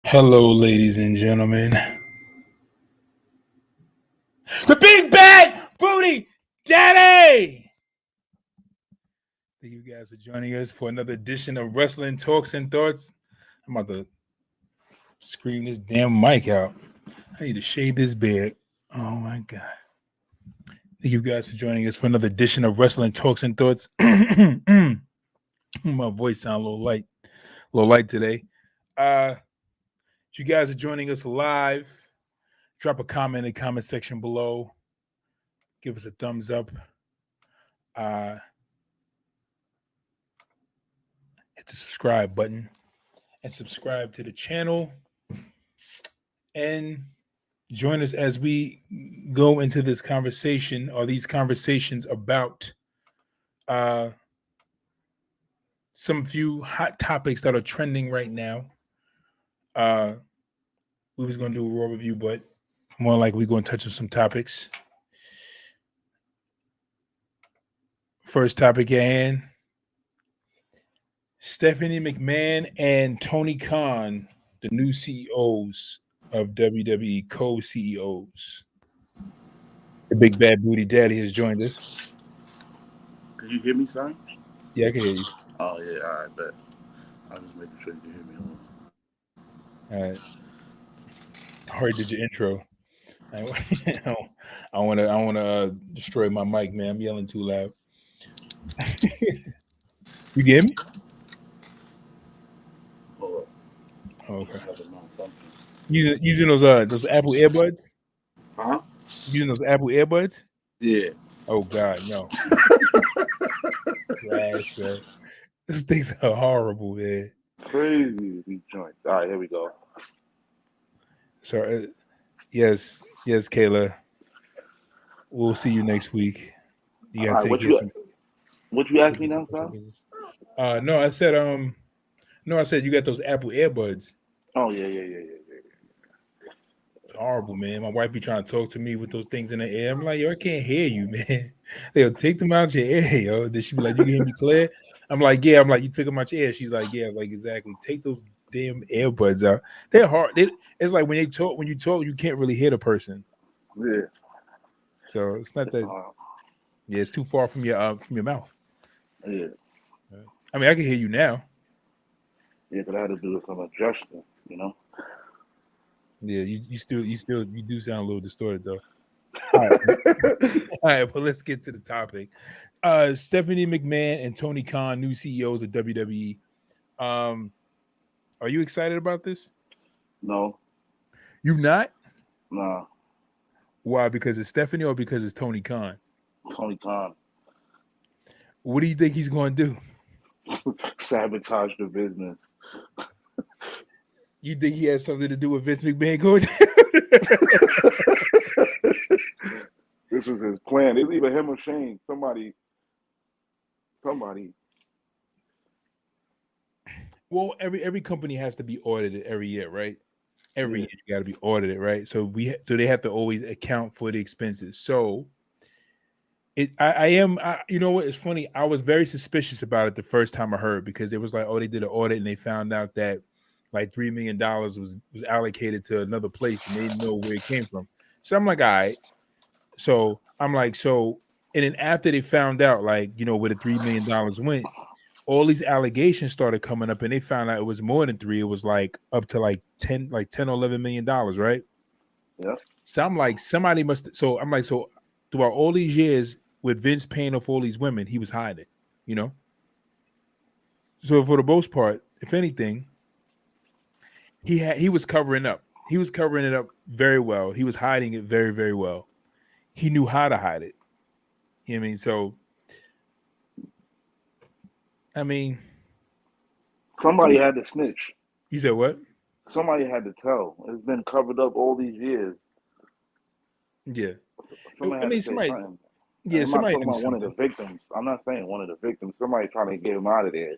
Hello, ladies and gentlemen. The Big Bad Booty Daddy! Thank you guys for joining us for another edition of Wrestling Talks and Thoughts. I'm about to scream this damn mic out. I need to shave this beard. Oh my God. Thank you guys for joining us for another edition of Wrestling Talks and Thoughts. My voice sounds a little light today. If you guys are joining us live, drop a comment in the comment section below. Give us a thumbs up. Hit the subscribe button and subscribe to the channel. And join us as we go into this conversation or these conversations about some few hot topics that are trending right now. We was going to do a raw review, but more like we're going to touch on some topics. First topic at hand, Stephanie McMahon and Tony Khan, the new CEOs of WWE, co-CEOs. The Big Bad Booty Daddy has joined us. Can you hear me, son? Yeah, I can hear you. Oh, yeah, all right, bet. I'm just making sure you can hear me. All right. I already did your intro. I want to destroy my mic, man. I'm yelling too loud. You get me? Hold up. Oh, okay. I have it malfunctions. Using those Apple earbuds? Huh? Using those Apple earbuds? Yeah. Oh God, no. Trash, man. These things are horrible, man. Crazy these joints. All right, here we go. So, yes, Kayla. We'll see you next week. You All gotta right, take care of some. what you asked me now, son? No, I said you got those Apple earbuds. Oh, yeah. It's horrible, man. My wife be trying to talk to me with those things in the air. I'm like, yo, I can't hear you, man. They'll take them out your ear, yo. Then she be like, you can hear me clear? I'm like, yeah. I'm like, you took them out your ear? She's like, yeah. I was like, exactly. Take those damn earbuds out. They're hard. It's like when you talk, you can't really hear the person. Yeah. So it's not that. Yeah, it's too far from your mouth. Yeah. I mean, I can hear you now. Yeah, because I had to do some adjustment, you know? Yeah, you do sound a little distorted though. All right, but let's get to the topic. Stephanie McMahon and Tony Khan, new CEOs of WWE. Are you excited about this? No. You not? Nah. Why? Because it's Stephanie or because it's Tony Khan? Tony Khan. What do you think he's going to do? Sabotage the business. You think he has something to do with Vince McMahon going? This was his plan. It's either him or Shane. Somebody. Well, every company has to be audited every year, right? Every year you got to be audited, right? So they have to always account for the expenses. So you know what? It's funny. I was very suspicious about it the first time I heard because it was like, oh, they did an audit and they found out that like $3 million was allocated to another place and they didn't know where it came from. So I'm like, all right. So I'm like, and then after they found out, like, you know, where the $3 million went, all these allegations started coming up and they found out it was more than three. It was like up to like 10 or $11 million, right? Yeah. So I'm like, somebody must. So I'm like, so throughout all these years with Vince paying off all these women, he was hiding, you know? So for the most part, if anything, he was covering up. He was covering it up very well. He was hiding it very, very well. He knew how to hide it. You know what I mean? So, I mean, Somebody had to snitch. You said what? Somebody had to tell. It's been covered up all these years. Yeah. Somebody had to say something. Yeah, I'm not somebody talking about one of the victims. I'm not saying one of the victims. Somebody trying to get him out of there.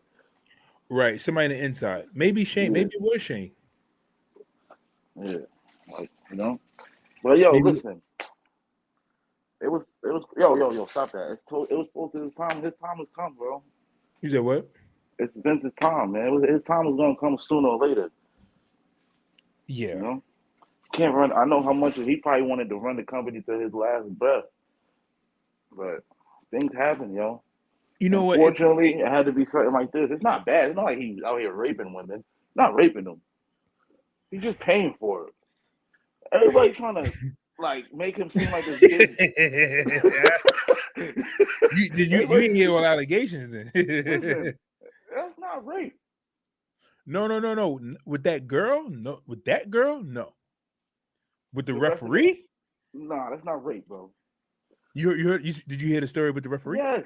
Right. Somebody on the inside. Maybe Shane. Yeah. Maybe it was Shane. Yeah. Like, you know? But yo, listen. It was yo, stop that. It was supposed to his time has come, bro. You said what? It's Vince's time, man. His time was gonna come sooner or later. Yeah. You know, can't run. I know how much he probably wanted to run the company to his last breath, but things happen, yo. You know what? Unfortunately, it had to be something like this. It's not bad. It's not like he's out here raping women. Not raping them. He's just paying for it. Everybody trying to like make him seem like this big. You Everybody, didn't hear all allegations then? listen, that's not rape. No. With that girl, no. With that girl, no. With the The referee, referee, nah, that's not rape, bro. did you hear the story with the referee? Yes,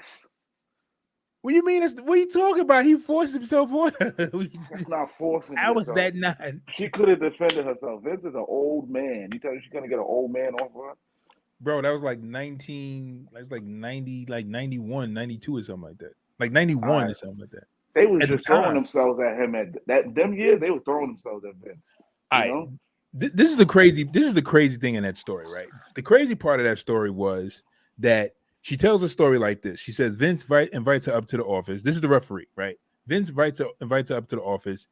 What do you mean? What are you talking about? He forced himself on her. that's not forcing How was yourself. that not? She could have defended herself. Vince is an old man. You tell me she's gonna get an old man off of her? Bro, that was like 19, that was like 90, like 91, 92 or something like that. Like 91 or Alright. something like that. They was At the just throwing time. themselves at him at that them years. They were throwing themselves at Vince. You I know, this is the crazy thing in that story, right? The crazy part of that story was that she tells a story like this. She says Vince invites her up to the office. This is the referee, right? Vince invites her up to the office.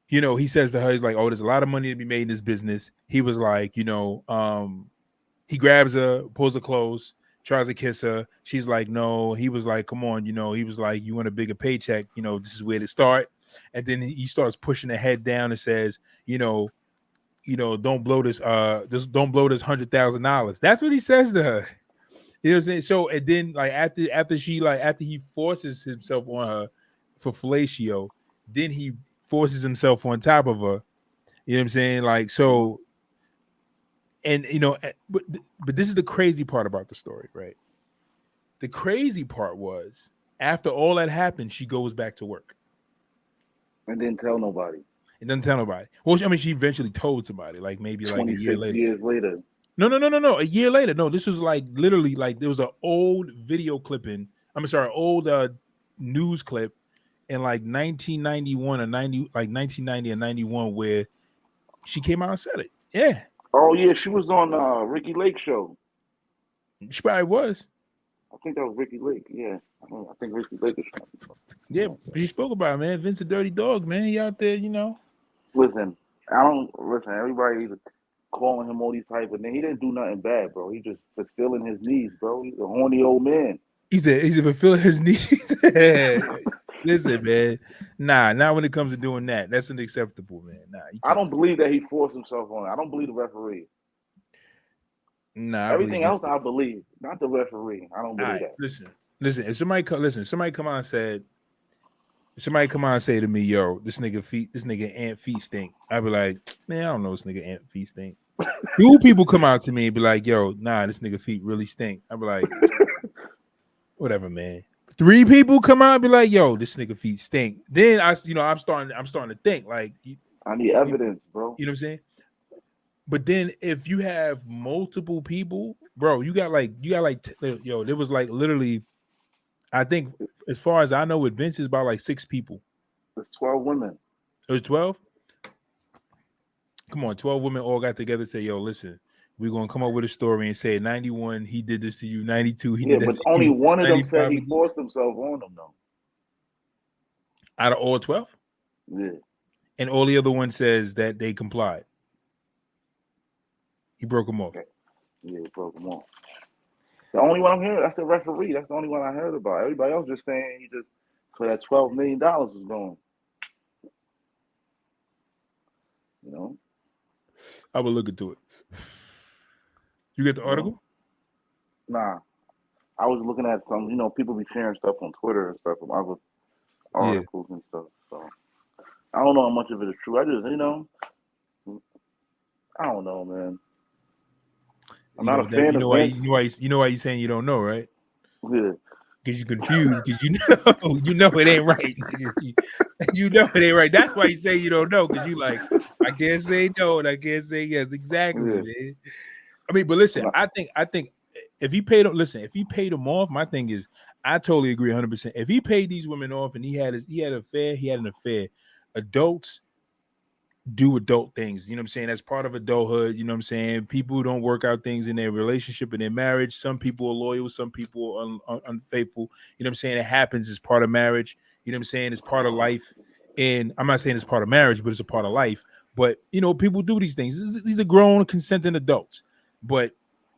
You know, he says to her, he's like, "Oh, there's a lot of money to be made in this business." He was like, he grabs her, pulls her close, tries to kiss her. She's like, "No." He was like, "Come on," he was like, "You want a bigger paycheck? This is where to start." And then he starts pushing her head down and says, don't blow this don't blow this $100,000. That's what he says to her. You know what I'm saying? So and then like after he forces himself on her for fellatio, then he forces himself on top of her. You know what I'm saying? Like so, and but this is the crazy part about the story, right? The crazy part was after all that happened, she goes back to work and didn't tell nobody. and doesn't tell nobody. Well, I mean, she eventually told somebody, like maybe like a year 26 later. years later. No. A year later. No, this was like literally like there was an old video clipping. I'm sorry, old news clip in like 1991 or 90, like 1990 or 91, where she came out and said it. Yeah, Oh yeah, she was on Ricky Lake show. she probably was. I think that was Ricky Lake. Yeah, I think Ricky Lake was trying. Yeah, she spoke about it, man. Vince a dirty dog, man. He out there, Listen, I don't listen. Everybody calling him all these type of things. He didn't do nothing bad, bro. He just fulfilling his needs, bro. He's a horny old man. He's fulfilling his needs. Listen, man. Nah, not when it comes to doing that. That's unacceptable, man. Nah, you I can't. don't believe that he forced himself on it. I don't believe the referee. Nah, I believe Everything else Vince. I believe, not the referee. I don't All believe right, that. listen. If somebody come on and said, somebody come on and say to me, "Yo, this nigga ant feet stink." I'd be like, "Man, I don't know this nigga ant feet stink." Two people come out to me and be like, "Yo, nah, this nigga feet really stink." I'd be like, "Whatever, man." Three people come out and be like, "Yo, this nigga feet stink." Then I'm starting to think like, I need evidence, bro. you know what I'm saying? But then if you have multiple people, bro, you got like there was like literally, I think as far as I know, with Vince is about like 6 people. There's 12 women. It was 12. Come on, 12 women all got together and say, "Yo, listen, we're gonna come up with a story and say 91 he did this to you, 92 he Yeah, did that but to only you, one of them said 95 he forced himself on them, though. out of all 12, Yeah, and all the other one says that they complied. He broke them off. yeah, he broke them off. The only one I'm hearing, that's the referee. That's the only one I heard about. Everybody else just saying he just, so that $12 million was going, you know? I will look into it. You get the You know? article? Nah. I was looking at some, people be sharing stuff on Twitter and stuff from other Yeah. articles and stuff. So I don't know how much of it is true. I just, I don't know, man. I'm not a fan of Vince. You know why you saying you don't know, right? Yeah. Because you're confused. Because you know it ain't right. You know it ain't right. That's why you say you don't know. Because you like, I can't say no and I can't say yes. Exactly, Yeah. man. I mean, but listen, I think if he paid them off, my thing is, I totally agree 100%. If he paid these women off and he had an affair. Adults do adult things, you know what I'm saying? That's part of adulthood, you know what I'm saying? People don't work out things in their relationship, in their marriage. Some people are loyal, some people are unfaithful. You know what I'm saying? It happens as part of marriage. You know what I'm saying? It's part of life. And I'm not saying it's part of marriage, but it's a part of life. But people do these things. These are grown, consenting adults. But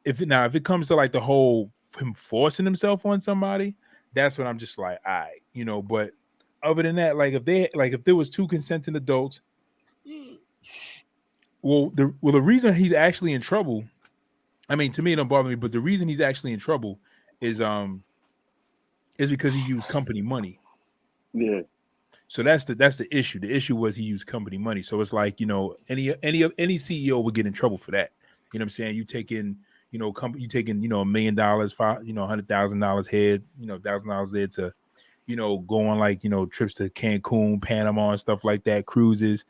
if it comes to like the whole him forcing himself on somebody, that's when I'm just like, all right. But other than that, like if there was two consenting adults, the reason he's actually in trouble, I mean, to me it don't bother me, but the reason he's actually in trouble is because he used company money. Yeah. So that's the issue. The issue was he used company money. So it's like, any CEO would get in trouble for that. You know what I'm saying? You taking, $1 million, $100,000 head, $1,000 there to, go on like, trips to Cancun, Panama and stuff like that, cruises.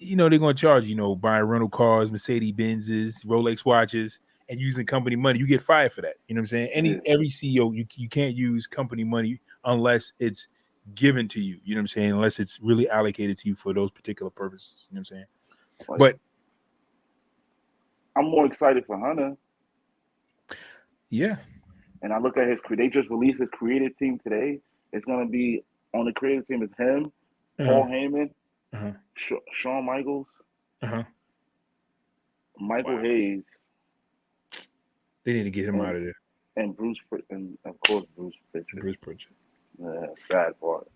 They're gonna charge, buying rental cars, Mercedes Benzes, Rolex watches, and using company money. You get fired for that. You know what I'm saying? Every CEO, you can't use company money unless it's given to you. You know what I'm saying? Unless it's really allocated to you for those particular purposes. You know what I'm saying? Like, But I'm more excited for Hunter. Yeah. And I look at they just released his creative team today. It's gonna be on the creative team is him, Paul Heyman, Shawn Michaels, Michael Hayes. They need to get him out of there. And of course Bruce Pritchard. Bruce Pritchard. Yeah, bad part.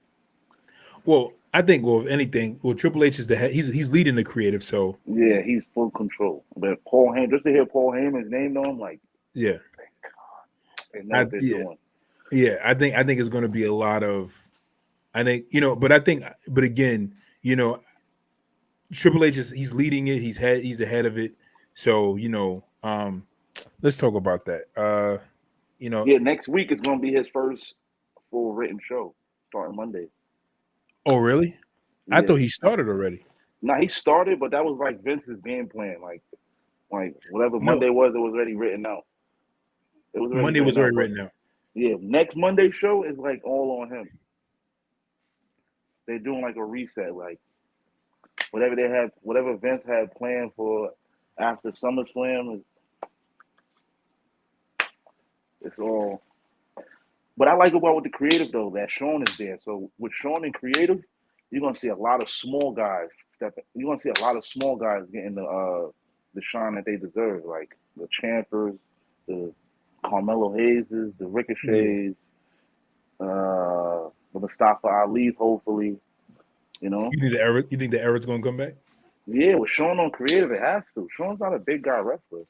Well, I think, if anything, Triple H is the head. He's leading the creative, so yeah, he's full control. But Paul Heyman, just to hear Paul Heyman's name on, like, yeah, thank God, they know what they're doing. Yeah, I think it's going to be a lot of, but again, Triple H he's leading it. He's ahead of it. So let's talk about that. Yeah, next week is going to be his first full written show starting Monday. Oh, really? Yeah. I thought he started already. No, he started, but that was like Vince's game plan. Like whatever Monday was, it was already written out. It was already written out. Yeah, next Monday show is like all on him. They're doing like a reset, like whatever Vince had planned for after SummerSlam. It's all. But I like about with the creative though that Shawn is there. So with Shawn and creative, you're gonna see a lot of small guys You're gonna see a lot of small guys getting the shine that they deserve, like the Champers, the Carmelo Hayeses, the Ricochets, the Mustafa Ali's, hopefully. You think the era's gonna come back? Yeah, with Shawn on creative, it has to. Shawn's not a big guy wrestler.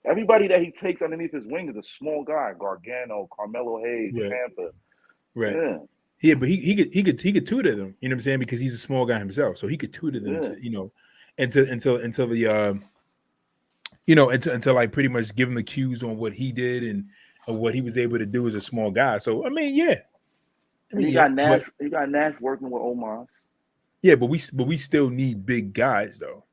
Everybody that he takes underneath his wing is a small guy. Gargano, Carmelo Hayes, Ciampa. Right. Yeah, but he could tutor them. You know what I'm saying? Because he's a small guy himself, so he could tutor them to until the until like pretty much give him the cues on what he did and what he was able to do as a small guy. So I mean, yeah. You got Nash. You got Nash working with Omos. Yeah, but we still need big guys though.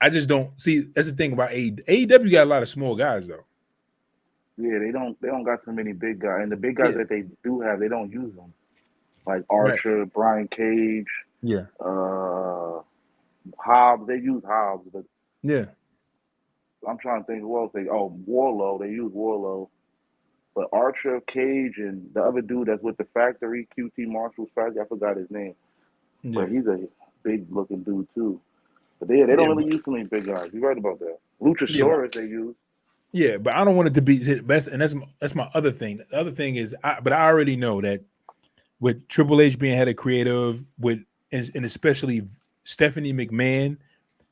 I just don't see. That's the thing about AEW got a lot of small guys though. Yeah, they don't got so many big guys, and the big guys that they do have, they don't use them. Like Archer, Brian Cage, Hobbs. They use Hobbs, but I'm trying to think who else Warlow. They use Warlow, but Archer, Cage, and the other dude that's with the factory, QT Marshall's factory. I forgot his name, but he's a big looking dude too. But they don't really use so many big guys. You're right about that. Luchasaurus they use. Yeah, but I don't want it to be best, and that's my other thing. The other thing is, I already know that with Triple H being head of creative, and especially Stephanie McMahon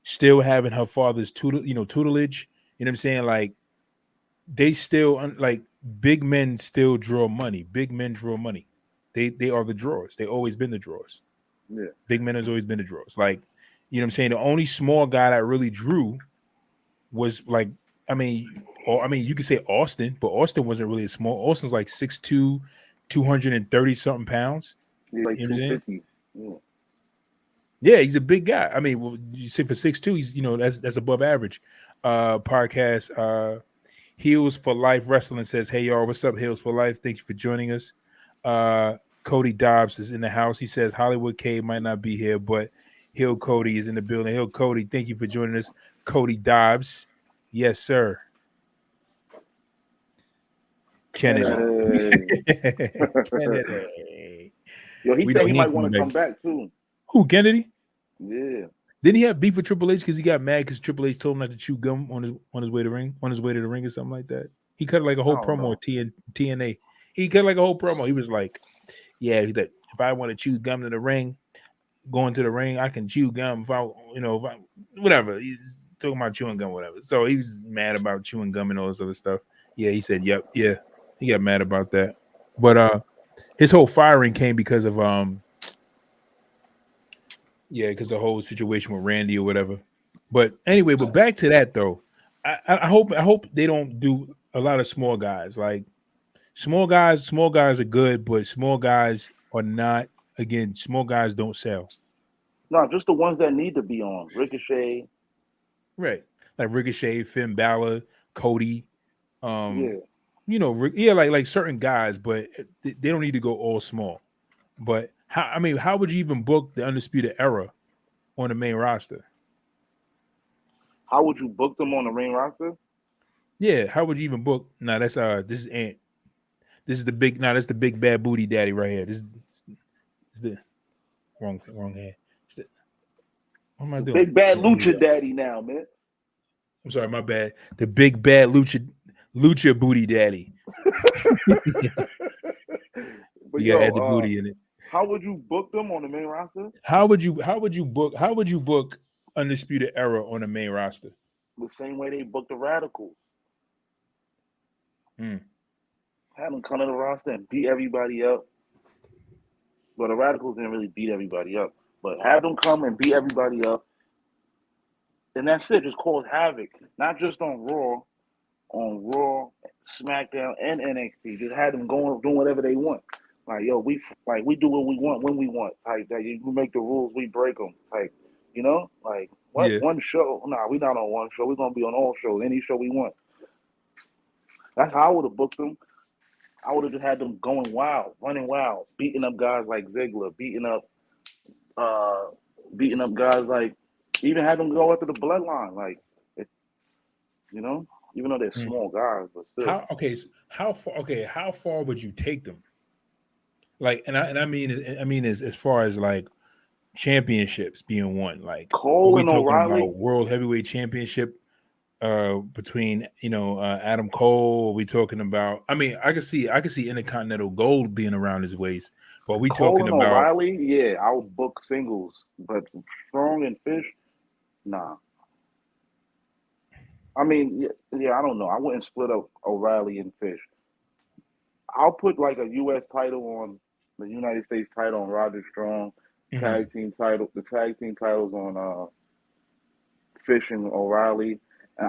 still having her father's tutelage. You know what I'm saying? Like they still like big men still draw money. Big men draw money. They are the drawers. They always been the drawers. Yeah, big men has always been the drawers. Like you know what I'm saying? The only small guy that really drew was like. I mean, you could say Austin, but Austin wasn't really small. Austin's like 6'2", 230 something pounds. Yeah, like 250. Yeah, he's a big guy. I mean, well, you say for 6'2", he's that's above average. Podcast Heels for Life Wrestling says, "Hey y'all, what's up, Heels for Life? Thank you for joining us." Cody Dobbs is in the house. He says Hollywood K might not be here, but Hill Cody is in the building. Hill Cody, thank you for joining us. Cody Dobbs. Yes, sir. Kennedy. Kennedy. Yo, he said he might want to come back too. Who, Kennedy? Yeah. Didn't he have beef with Triple H because he got mad because Triple H told him not to chew gum on his way to the ring or something like that? He cut like a I whole don't promo know. at TNA. He cut like a whole promo. He was like, "Yeah, he's like, if I want to chew gum in the ring, going to the ring, I can chew gum. If I whatever." He's talking about chewing gum, whatever. So he was mad about chewing gum and all this other stuff. Yeah, he said, "Yep, yeah." He got mad about that. But his whole firing came because of because the whole situation with Randy or whatever. But anyway, but back to that though. I hope they don't do a lot of small guys. Like small guys are good, but small guys are not. Again, small guys don't sell. No, just the ones that need to be on. Ricochet. Right. Like Ricochet, Finn Balor, Cody, Yeah. like certain guys, but they don't need to go all small. But how would you even book the Undisputed Era on the main roster? How would you book them on the main roster? Yeah, how would you even book? Nah, that's this is Ant. This is the big. Nah, that's the big bad booty daddy right here. This is the wrong hand. What am I The doing? big bad lucha daddy now, man. I'm sorry, my bad. The big bad lucha booty daddy. But You gotta add the yo, booty in it. how would you book them on the main roster? How would you book Undisputed Era on the main roster? The same way they booked the Radicals. Hmm. Have them come to the roster and beat everybody up. Well, the Radicals didn't really beat everybody up, but have them come and beat everybody up, and that's it. Just cause havoc, not just on Raw, SmackDown, and NXT. Just have them going doing whatever they want. Like yo, we do what we want when we want. Like that, you make the rules, we break them. Like like what Yeah. one show? Nah, we not on one show. We're gonna be on all shows, any show we want. That's how I would have booked them. I would have just had them going wild, running wild, beating up guys like Ziggler, uh, beating up guys like, even had them go after the bloodline, like, it, you know, even though they're Hmm. small guys, but still. How far would you take them? Like, and I mean as far as like championships being won. Like, are Cole we and talking O'Reilly, about world heavyweight championship between Adam Cole? Are we talking about? I mean, I could see Intercontinental Gold being around his waist, but are we Cole talking and about? O'Reilly, yeah, I would book singles, but Strong and Fish, nah. I mean, yeah, I don't know. I wouldn't split up O'Reilly and Fish. I'll put like a U.S. title on the United States title on Roger Strong, Mhm. the tag team titles on Fish and O'Reilly, and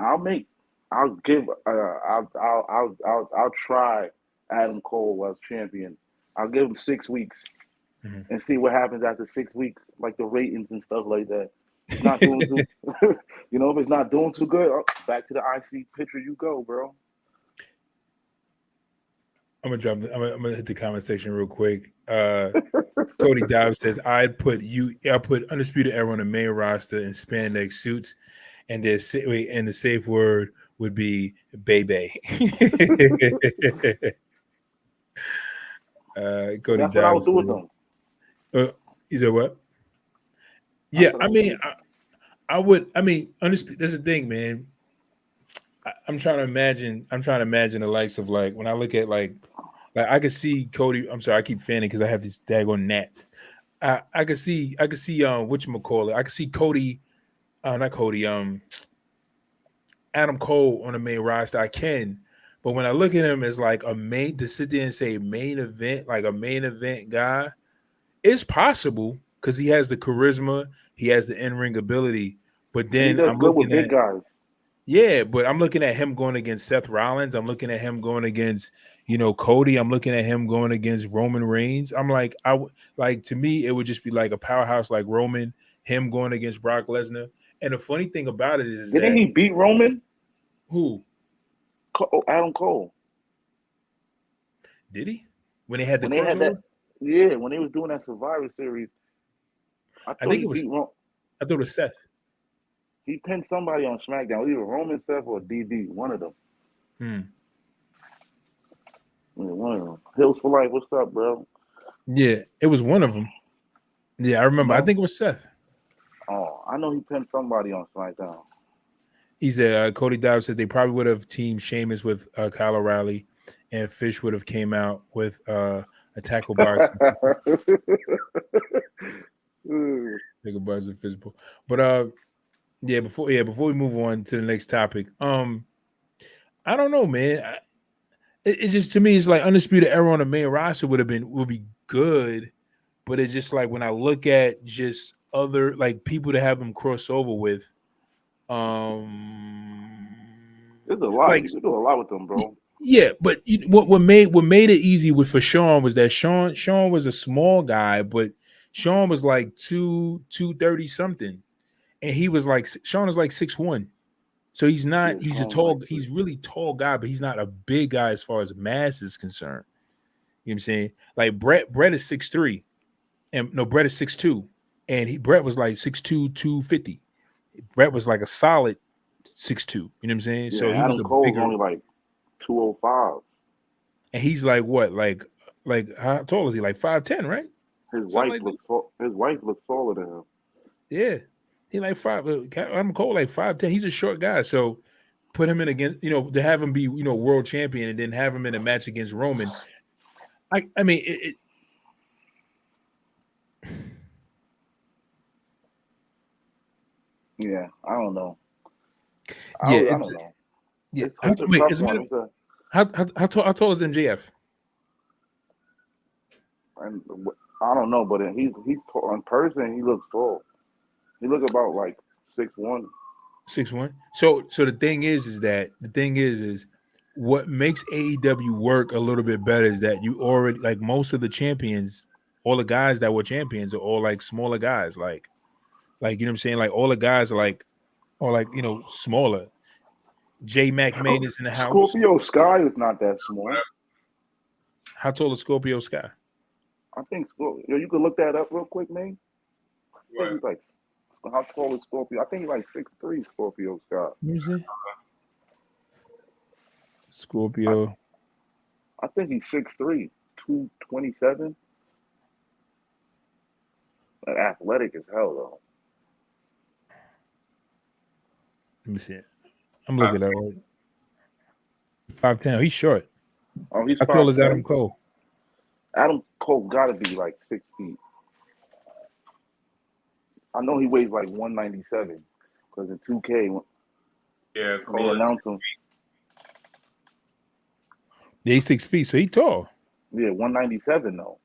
I'll give, I'll try Adam Cole as champion. I'll give him 6 weeks Mhm. and see what happens after 6 weeks, like the ratings and stuff like that. If it's not doing too, if it's not doing too good, back to the IC picture you go, bro. I'm gonna hit the comment section real quick. Cody Dobbs says I put Undisputed Era on the main roster in spandex suits, and the safe word would be baby. Cody That's what I would Dobbs do with says, them. he said what? That's Yeah, what I I would mean, do. I would. I mean, Undisputed. That's the thing, man. I'm trying to imagine. I'm trying to imagine the likes of like when I look at like I could see Cody. I'm sorry, I keep fanning because I have these daggone gnats. I could see whatchamacallit. I could see Cody, not Cody, Adam Cole on the main roster. I can, but when I look at him as like a main to sit there and say main event, like a main event guy, it's possible because he has the charisma, he has the in-ring ability. But And he then does I'm good with looking big at guys. yeah, but I'm looking at him going against Seth Rollins. I'm looking at him going against, Cody. I'm looking at him going against Roman Reigns. I'm like, like to me, it would just be like a powerhouse like Roman, him going against Brock Lesnar. And the funny thing about it is Didn't that he beat Roman? who Adam Cole. did he when they had the When they had crossover? that, yeah, when they was doing that Survivor Series, I I thought think he it was. beat Ro I thought it was Seth. he pinned somebody on SmackDown, either Roman, Seth, or DB, one of them. Hmm. Yeah, one of them. Hills for life. What's up, bro? Yeah, it was one of them. Yeah, I remember. I No, think it was Seth. Oh, I know he pinned somebody on SmackDown. He said Cody Dobbs said they probably would have teamed Sheamus with Kyle O'Reilly, and Fish would have came out with a tackle box, tackle box and physical. But before we move on to the next topic, I don't know, man. It's just, to me, it's like Undisputed Era on the main roster would be good, but it's just like when I look at just other like people to have them cross over with, um, There's a lot. like You can do a lot with them, bro. yeah, but what made it easy for Sean was that Sean was a small guy, but Sean was like 230 something, and he was like Sean is like 6'1". So Yeah, Sean was like he's really tall guy, but he's not a big guy as far as mass is concerned. You know what I'm saying? Like Brett is 6'3", and no, Brett is 6'2", and Brett was like 6'2", 250. Brett was like a solid 6'2". You know what I'm saying? yeah. So he was Adam a Cole's bigger, only like 205. and he's like what, like how tall is he? Like 5'10", right? His Something wife like that. looks his wife looks taller than him. Yeah, he like five. I'm Cole like 5'10". He's a short guy, so put him in against, to have him be, world champion, and then have him in a match against Roman. I mean Yeah, I don't know. yeah, I it's don't know. yeah. It's a Wait, tough as a matter one. of, It's a how tall is MJF? and I don't know, but he's tall. In person. He looks tall. He look about like 6'1". 6'1". So the thing is what makes AEW work a little bit better is that you already, like, most of the champions, all the guys that were champions are all like smaller guys, like you know what I'm saying, like all the guys are like smaller. J McMahon is in the house. Scorpio Sky is not that small. How tall is Scorpio Sky? I think Scorpio. You could look that up real quick, man. I think he's like, how tall is Scorpio? I think he's like 6'3", Scorpio Sky. Let me see. I, Scorpio. I think he's 6'3", 227. Like, athletic as hell though. Let me see it. I'm looking at it. 5'10". He's short. Oh, he's How tall is Adam 5'10". Cole? Adam Cole's got to be like 6 feet. I know he weighs like 197 because in 2K when they announced him, Yeah, he's 6 feet, so he's tall. yeah, 197 though.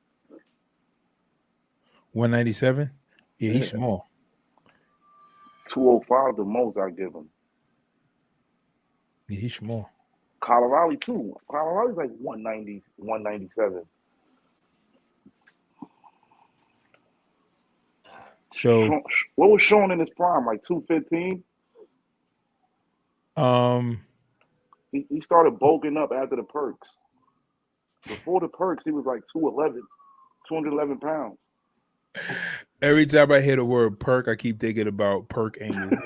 197. Yeah, he's Yeah, small. 205 the most I give him. Yeah, he's small. Colorado too. Colorado's like 190, 197. So, What was Sean in his prime? Like 215? um, He started bulking up after the perks. Before the perks, he was like 211 pounds. every time I hear the word perk, I keep thinking about Perk Angle.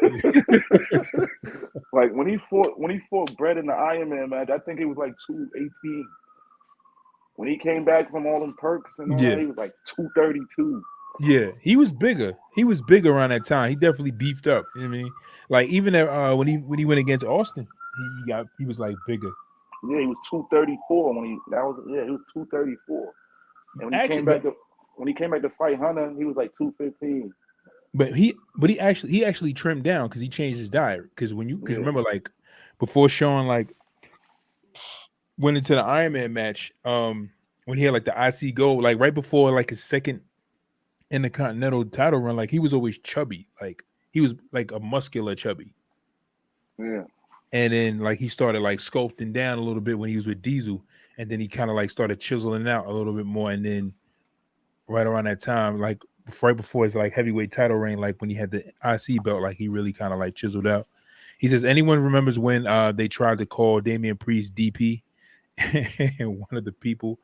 Like when he fought Brett in the Iron Man match, I think he was like 218. When he came back from all them perks and all that, Yeah, he was like 232. yeah, he was bigger. He was bigger around that time. He definitely beefed up. You know what I mean? Like even when he went against Austin, he was like bigger. Yeah, he was 234 he was 234. And Actually, but when he came back to fight Hunter, he was like 215. he actually trimmed down because he changed his diet. Because Yeah, remember, like, before Sean like went into the Iron Man match, when he had like the IC gold, like right before like his second Intercontinental title run, like he was always chubby, like he was like a muscular chubby. yeah. And then like he started like sculpting down a little bit when he was with Diesel, and then he kind of like started chiseling out a little bit more. And then right around that time, like right before his like heavyweight title reign, like when he had the IC belt, like he really kind of like chiseled out. He says, anyone remembers when they tried to call Damian Priest DP? And one of the people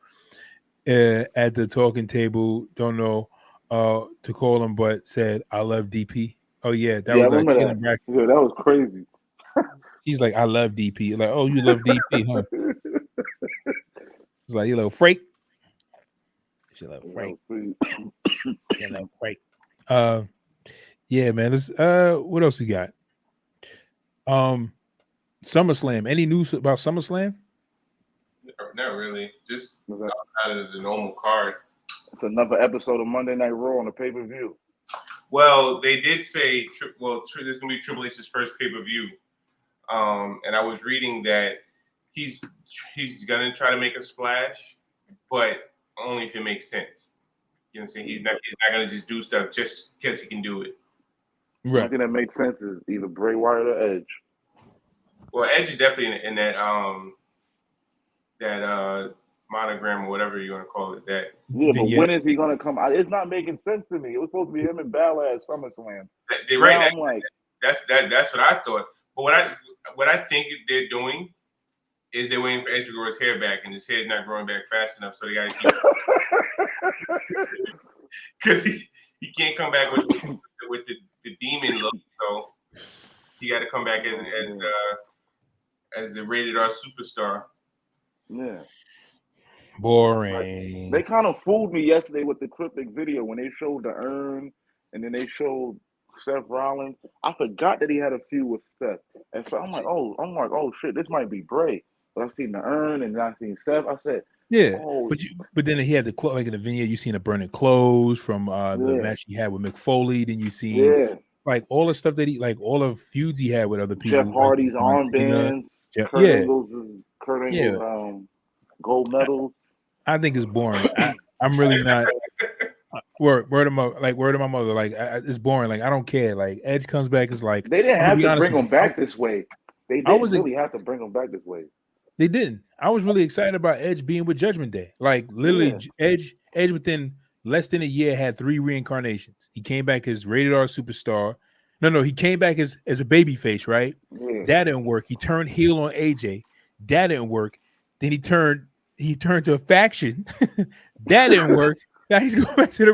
at the talking table, don't know to call him, but said, I love DP. Oh yeah, that Yeah, I was remember that. Kayla Braxton. Yeah, that was crazy. She's like, I love DP. Like, oh, you love DP, huh? It's like, you little freak. She love That freak. was pretty. You know, freak. Uh, Yeah, man. Let's what else we got? SummerSlam. Any news about SummerSlam? Not really. Just Is that- outside of the normal card. It's another episode of Monday Night Raw on the pay-per-view. Well, they did say, there's gonna be Triple H's first pay-per-view. And I was reading that he's gonna try to make a splash, but only if it makes sense. You know what I'm saying? He's not gonna just do stuff just because he can do it. The only thing that makes sense is either Bray Wyatt or Edge. Well, Edge is definitely in that monogram or whatever you want to call it. That but when is he gonna come out? It's not making sense to me. It was supposed to be him and Balor at SummerSlam. Right. I'm like, that's what I thought. But what I think they're doing is they're waiting for Edge to grow his hair back, and his hair's not growing back fast enough, so they got to keep because he can't come back with the demon look, so he got to come back as the rated R superstar. Yeah. Boring. They kind of fooled me yesterday with the cryptic video when they showed the urn and then they showed Seth Rollins. I forgot that he had a feud with Seth, and so I'm like, oh shit, this might be Bray. But I seen the urn and then I seen Seth. I said, yeah, but then he had the like in the vignette. You seen the burning clothes from the match he had with Mick Foley. Then you see like all the stuff that he like all the feuds he had with other people. Jeff Hardy's armbands, Kurt Angle's gold medals. I think it's boring. I'm really not. Word of my mother. Like it's boring. Like I don't care. Like Edge comes back. It's like they didn't have to bring him back this way. They didn't really have to bring him back this way. They didn't. I was really excited about Edge being with Judgment Day. Like literally, Edge within less than a year had 3 reincarnations. He came back as rated R superstar. No, he came back as a babyface, right? Yeah. That didn't work. He turned heel on AJ. That didn't work. Then he turned to a faction. That didn't work. Now he's going back to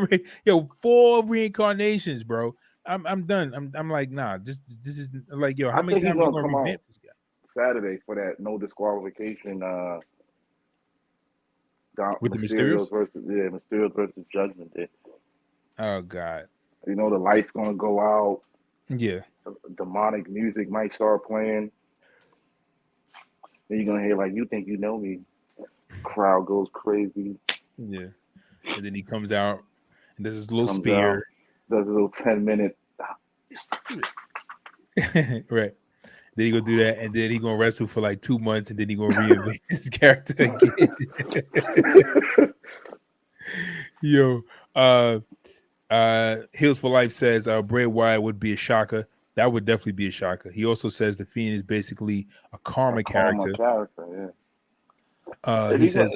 the 4 reincarnations, bro. I'm done. I'm like, nah. This is like, yo. How many times you gonna revamp this guy? Saturday for that no disqualification. With the Mysterios Mysterios versus Judgment Day. Oh God. You know the light's gonna go out. Yeah. Demonic music might start playing. Then you're gonna hear like, "You think you know me?" Crowd goes crazy. Yeah. And then he comes out and does his little spear. Does a little 10-minute. Right. Then he gonna do that, and then he gonna wrestle for like 2 months, and then he gonna reinvent his character again. Yo, Heels for Life says Bray Wyatt would be a shocker. That would definitely be a shocker. He also says the Fiend is basically a karma character. He says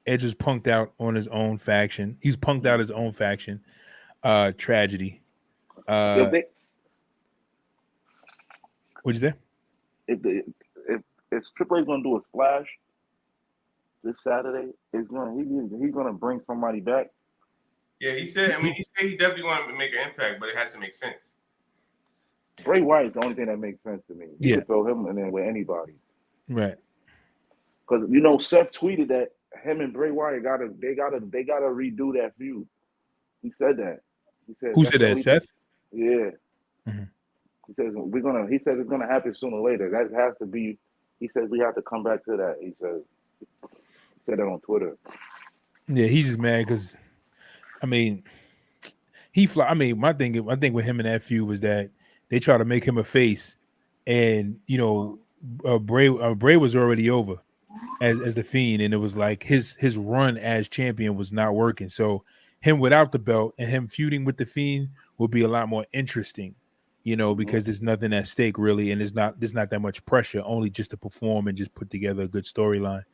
Edge is punked out on his own faction. He's punked out his own faction. Tragedy. What'd you say? If Triple H gonna do a splash this Saturday, he's gonna bring somebody back. Yeah, he said. I mean, he said he definitely wanted to make an impact, but it has to make sense. Bray Wyatt is the only thing that makes sense to me. You could throw him in there with anybody, right? Because Seth tweeted that him and Bray Wyatt gotta redo that feud. He said that. He said. Who said that? Seth? Yeah. Mm-hmm. He says it's gonna happen sooner or later. That has to be. He says we have to come back to that. He said that on Twitter. Yeah, he's just mad because, I mean, my thing with him in that feud was that they try to make him a face, and Bray was already over as the Fiend, and it was like his run as champion was not working. So him without the belt and him feuding with the Fiend would be a lot more interesting. Because there's nothing at stake really, and there's not that much pressure, only just to perform and just put together a good storyline.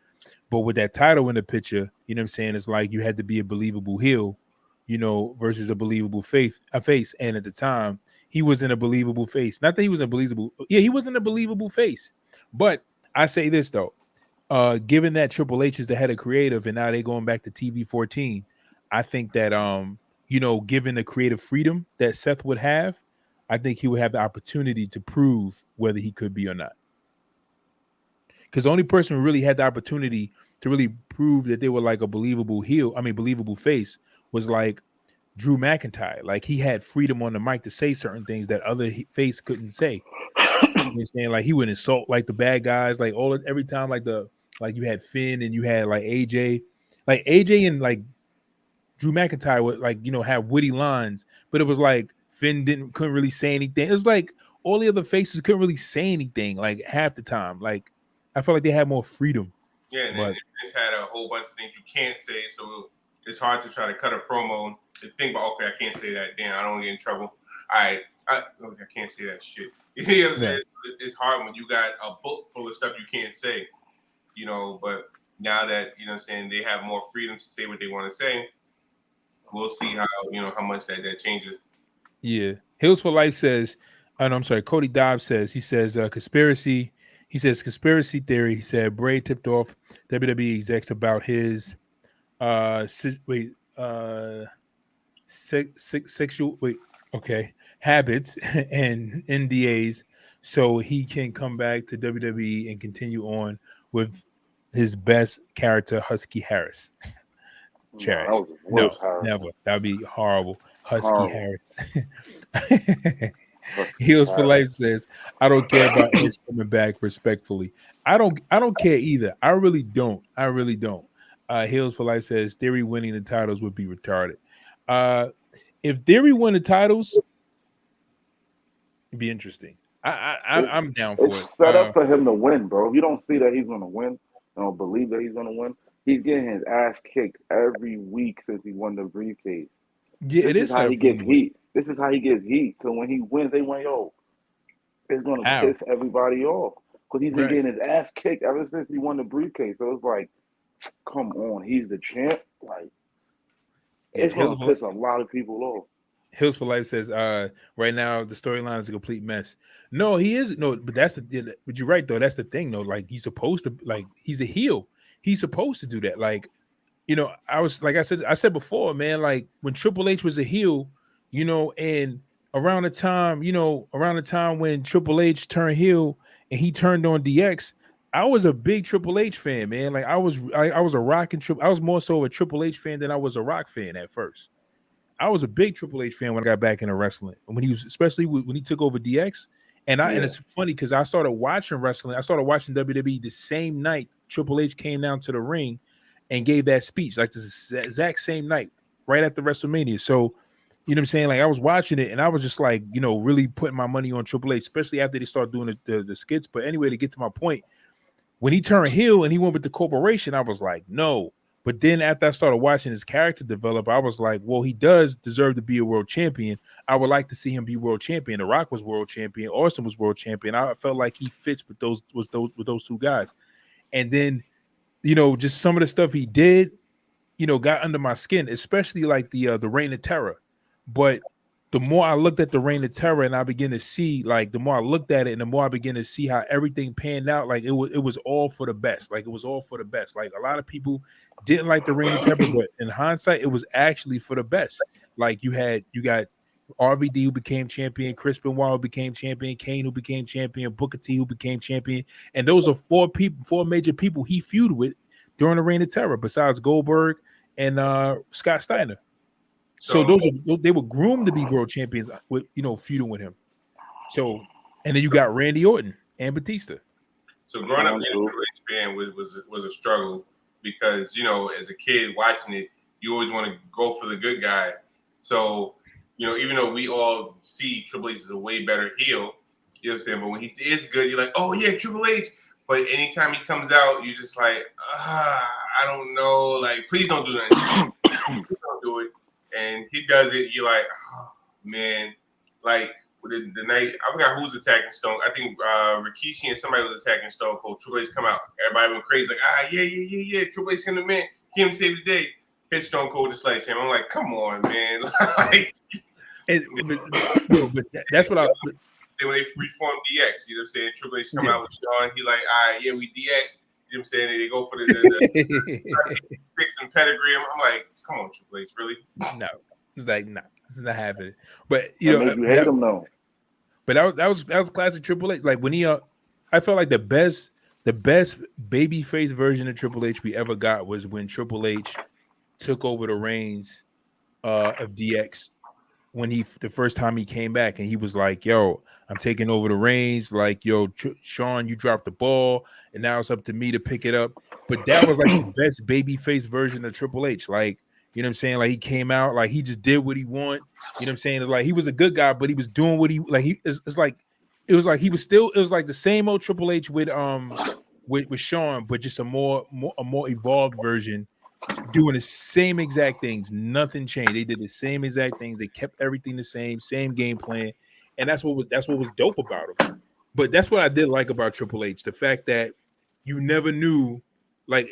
But with that title in the picture, you know what I'm saying, it's like you had to be a believable heel, versus a believable face. And at the time, he wasn't a believable face. Not that he was a believable, he wasn't a believable face. But I say this though, given that Triple H is the head of creative and now they're going back to TV 14, I think that given the creative freedom that Seth would have, I think he would have the opportunity to prove whether he could be or not. Because the only person who really had the opportunity to really prove that they were like a believable believable face was like Drew McIntyre. Like he had freedom on the mic to say certain things that other face couldn't say. You know what I'm saying? Like he would insult like the bad guys, like every time like you had Finn and you had like AJ and like Drew McIntyre would like have witty lines, but it was like Finn couldn't really say anything. It was like all the other faces couldn't really say anything like half the time. Like I felt like they had more freedom. Yeah, and then But Vince had a whole bunch of things you can't say, so it's hard to try to cut a promo and think about, okay, I can't say that. Damn, I don't want to get in trouble. All right, okay, I can't say that shit. You know what I'm saying? It's hard when you got a book full of stuff you can't say, but now that, what I'm saying, they have more freedom to say what they want to say, we'll see how much that changes. Yeah. Hills for Life says, no, I'm sorry, Cody Dobbs says, conspiracy. He says conspiracy theory. He said Bray tipped off WWE execs about his sexual habits and NDAs, so he can come back to WWE and continue on with his best character, Husky Harris. Trash. That was the No, worst, Harris. never. That'd be horrible. Husky Horrible. Harris. Heels for Life says, I don't care about Edge coming back respectfully. I don't care either. I really don't. Heels for Life says Theory winning the titles would be retarded. If Theory won the titles, it'd be interesting. I'm down for it. It's set up for him to win, bro. If you don't see that he's gonna win, don't believe that he's gonna win, he's getting his ass kicked every week since he won the briefcase. Yeah, this is how he gets heat. This is how he gets heat. So when he wins, they went, yo, it's gonna piss everybody off. Because he's been getting his ass kicked ever since he won the briefcase. So it's like, come on, he's the champ. Like, it's gonna piss a lot of people off. Hills for Life says, right now the storyline is a complete mess. No, he is but but you're right though. That's the thing though. Like he's supposed to, like he's a heel. He's supposed to do that. Like, I said before, man, like when Triple H was a heel, and around the time when Triple H turned heel and he turned on DX, I was a big Triple H fan, man. Like I was a Rock and I was more so a Triple H fan than I was a Rock fan at first. I was a big Triple H fan when I got back into wrestling, and especially when he took over DX. And it's funny because I started watching wrestling. I started watching WWE the same night Triple H came down to the ring and gave that speech, like this exact same night, right after WrestleMania. So, you know what I'm saying? Like I was watching it and I was just like, really putting my money on Triple H, especially after they started doing the skits. But anyway, to get to my point, when he turned heel and he went with the corporation, I was like, no. But then after I started watching his character develop, I was like, well, he does deserve to be a world champion. I would like to see him be world champion. The Rock was world champion. Austin was world champion. I felt like he fits with those two guys. And then, just some of the stuff he did, got under my skin, especially like the Reign of Terror. But the more I looked at the Reign of Terror and I began to see, like, the more I looked at it and the more I began to see how everything panned out, like it was all for the best. Like it was all for the best. Like a lot of people didn't like the Reign of Terror, but in hindsight, it was actually for the best. Like you got RVD who became champion, Chris Benoit who became champion, Kane who became champion, Booker T who became champion, and those are four major people he feuded with during the Reign of Terror, besides Goldberg and Scott Steiner. So they were groomed to be world champions with feuding with him. So, and then you got Randy Orton and Batista. So growing up being a Triple H fan was a struggle because as a kid watching it, you always want to go for the good guy. So even though we all see Triple H as a way better heel, you know what I'm saying, but when he is good, you're like, oh yeah, Triple H. But anytime he comes out, you're just like, I don't know, like please don't do that. Please don't do it. And he does it, you're like, oh, man. Like, the night, I forgot who was attacking Stone. I think Rikishi and somebody was attacking Stone Cold. Triple H come out. Everybody went crazy, like, yeah. Triple H him the man. Him save the day. Hit Stone Cold just like him. I'm like, come on, man. Like, but that's what I... Then when they reform DX, you know what I'm saying? Triple H come out with Shawn. He like, all right, yeah, we DX. You know what I'm saying? They go for the fix and pedigree. I'm like, come on, Triple H, really? No. It's like, nah, this is not happening. But you hate him though. But that was classic Triple H. Like when he I felt like the best babyface version of Triple H we ever got was when Triple H took over the reins of DX when the first time he came back, and he was like, "Yo, I'm taking over the reins. Like, yo, Sean, you dropped the ball, and now it's up to me to pick it up." But that was like the best babyface version of Triple H. Like, you know what I'm saying? Like, he came out, like he just did what he want. You know what I'm saying? Like, he was a good guy, but he was doing what he like. It's like it was like he was still. It was like the same old Triple H with Sean, but just a more evolved version, doing the same exact things. Nothing changed. They did the same exact things. They kept everything the same game plan, and that's what was dope about him. But that's what I did like about Triple H, the fact that you never knew, like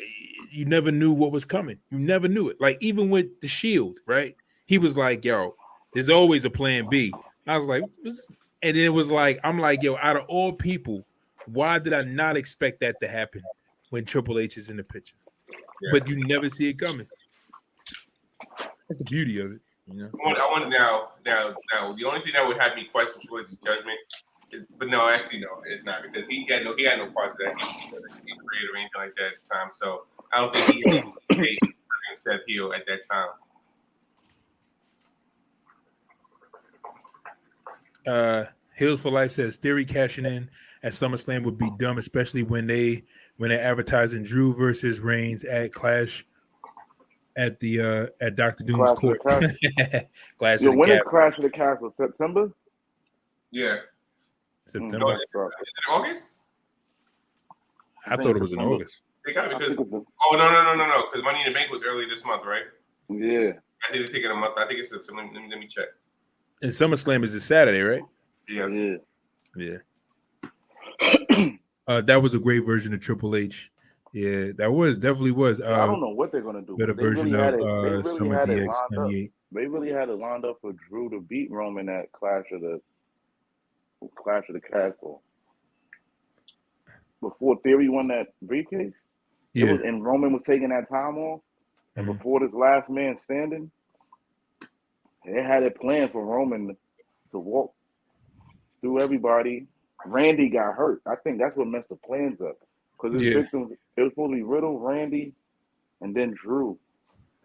you never knew what was coming. You never knew it. Like even with the Shield, right? He was like, "Yo, there's always a plan B." I was like, and then it was like, I'm like, "Yo, out of all people, why did I not expect that to happen when Triple H is in the picture?" Yeah. But you never see it coming. That's the beauty of it, you know. I want now. The only thing that would have me question Triple H's judgment, but no, actually no, it's not, because he had no parts of that. He created or anything like that at the time. So I don't think he had Seth heel at that time. Hills for Life says Theory cashing in at SummerSlam would be dumb, especially when they're advertising Drew versus Reigns at Clash at the at Dr. Doom's court. Clash of the when is Clash of the Castle? September? Yeah. September. No, is it August? I thought it was in August. They got it because no. Because Money in the Bank was early this month, right? Yeah. I think it's taking a month. I think it's September. Let me check. And SummerSlam is this Saturday, right? Yeah. That was a great version of Triple H. Yeah, that definitely was. I don't know what they're gonna do. Better version of Summer DX '98. They really had it lined up for Drew to beat Roman at Clash of the Castle. Before Theory won that briefcase, and Roman was taking that time off, and before this last man standing, they had it planned for Roman to walk through everybody. Randy got hurt. I think that's what messed the plans up. Because his victims, it was supposed to be Riddle, Randy, and then Drew.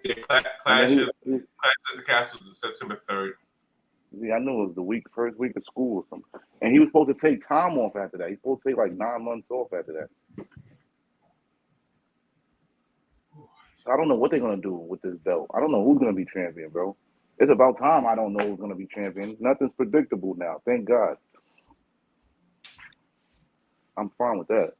Yeah, Clash of the Castle was September 3rd. Yeah, I knew it was the first week of school or something. And he was supposed to take time off after that. He's supposed to take like 9 months off after that. So I don't know what they're going to do with this belt. I don't know who's going to be champion, bro. It's about time I don't know who's going to be champion. Nothing's predictable now. Thank God. I'm fine with that.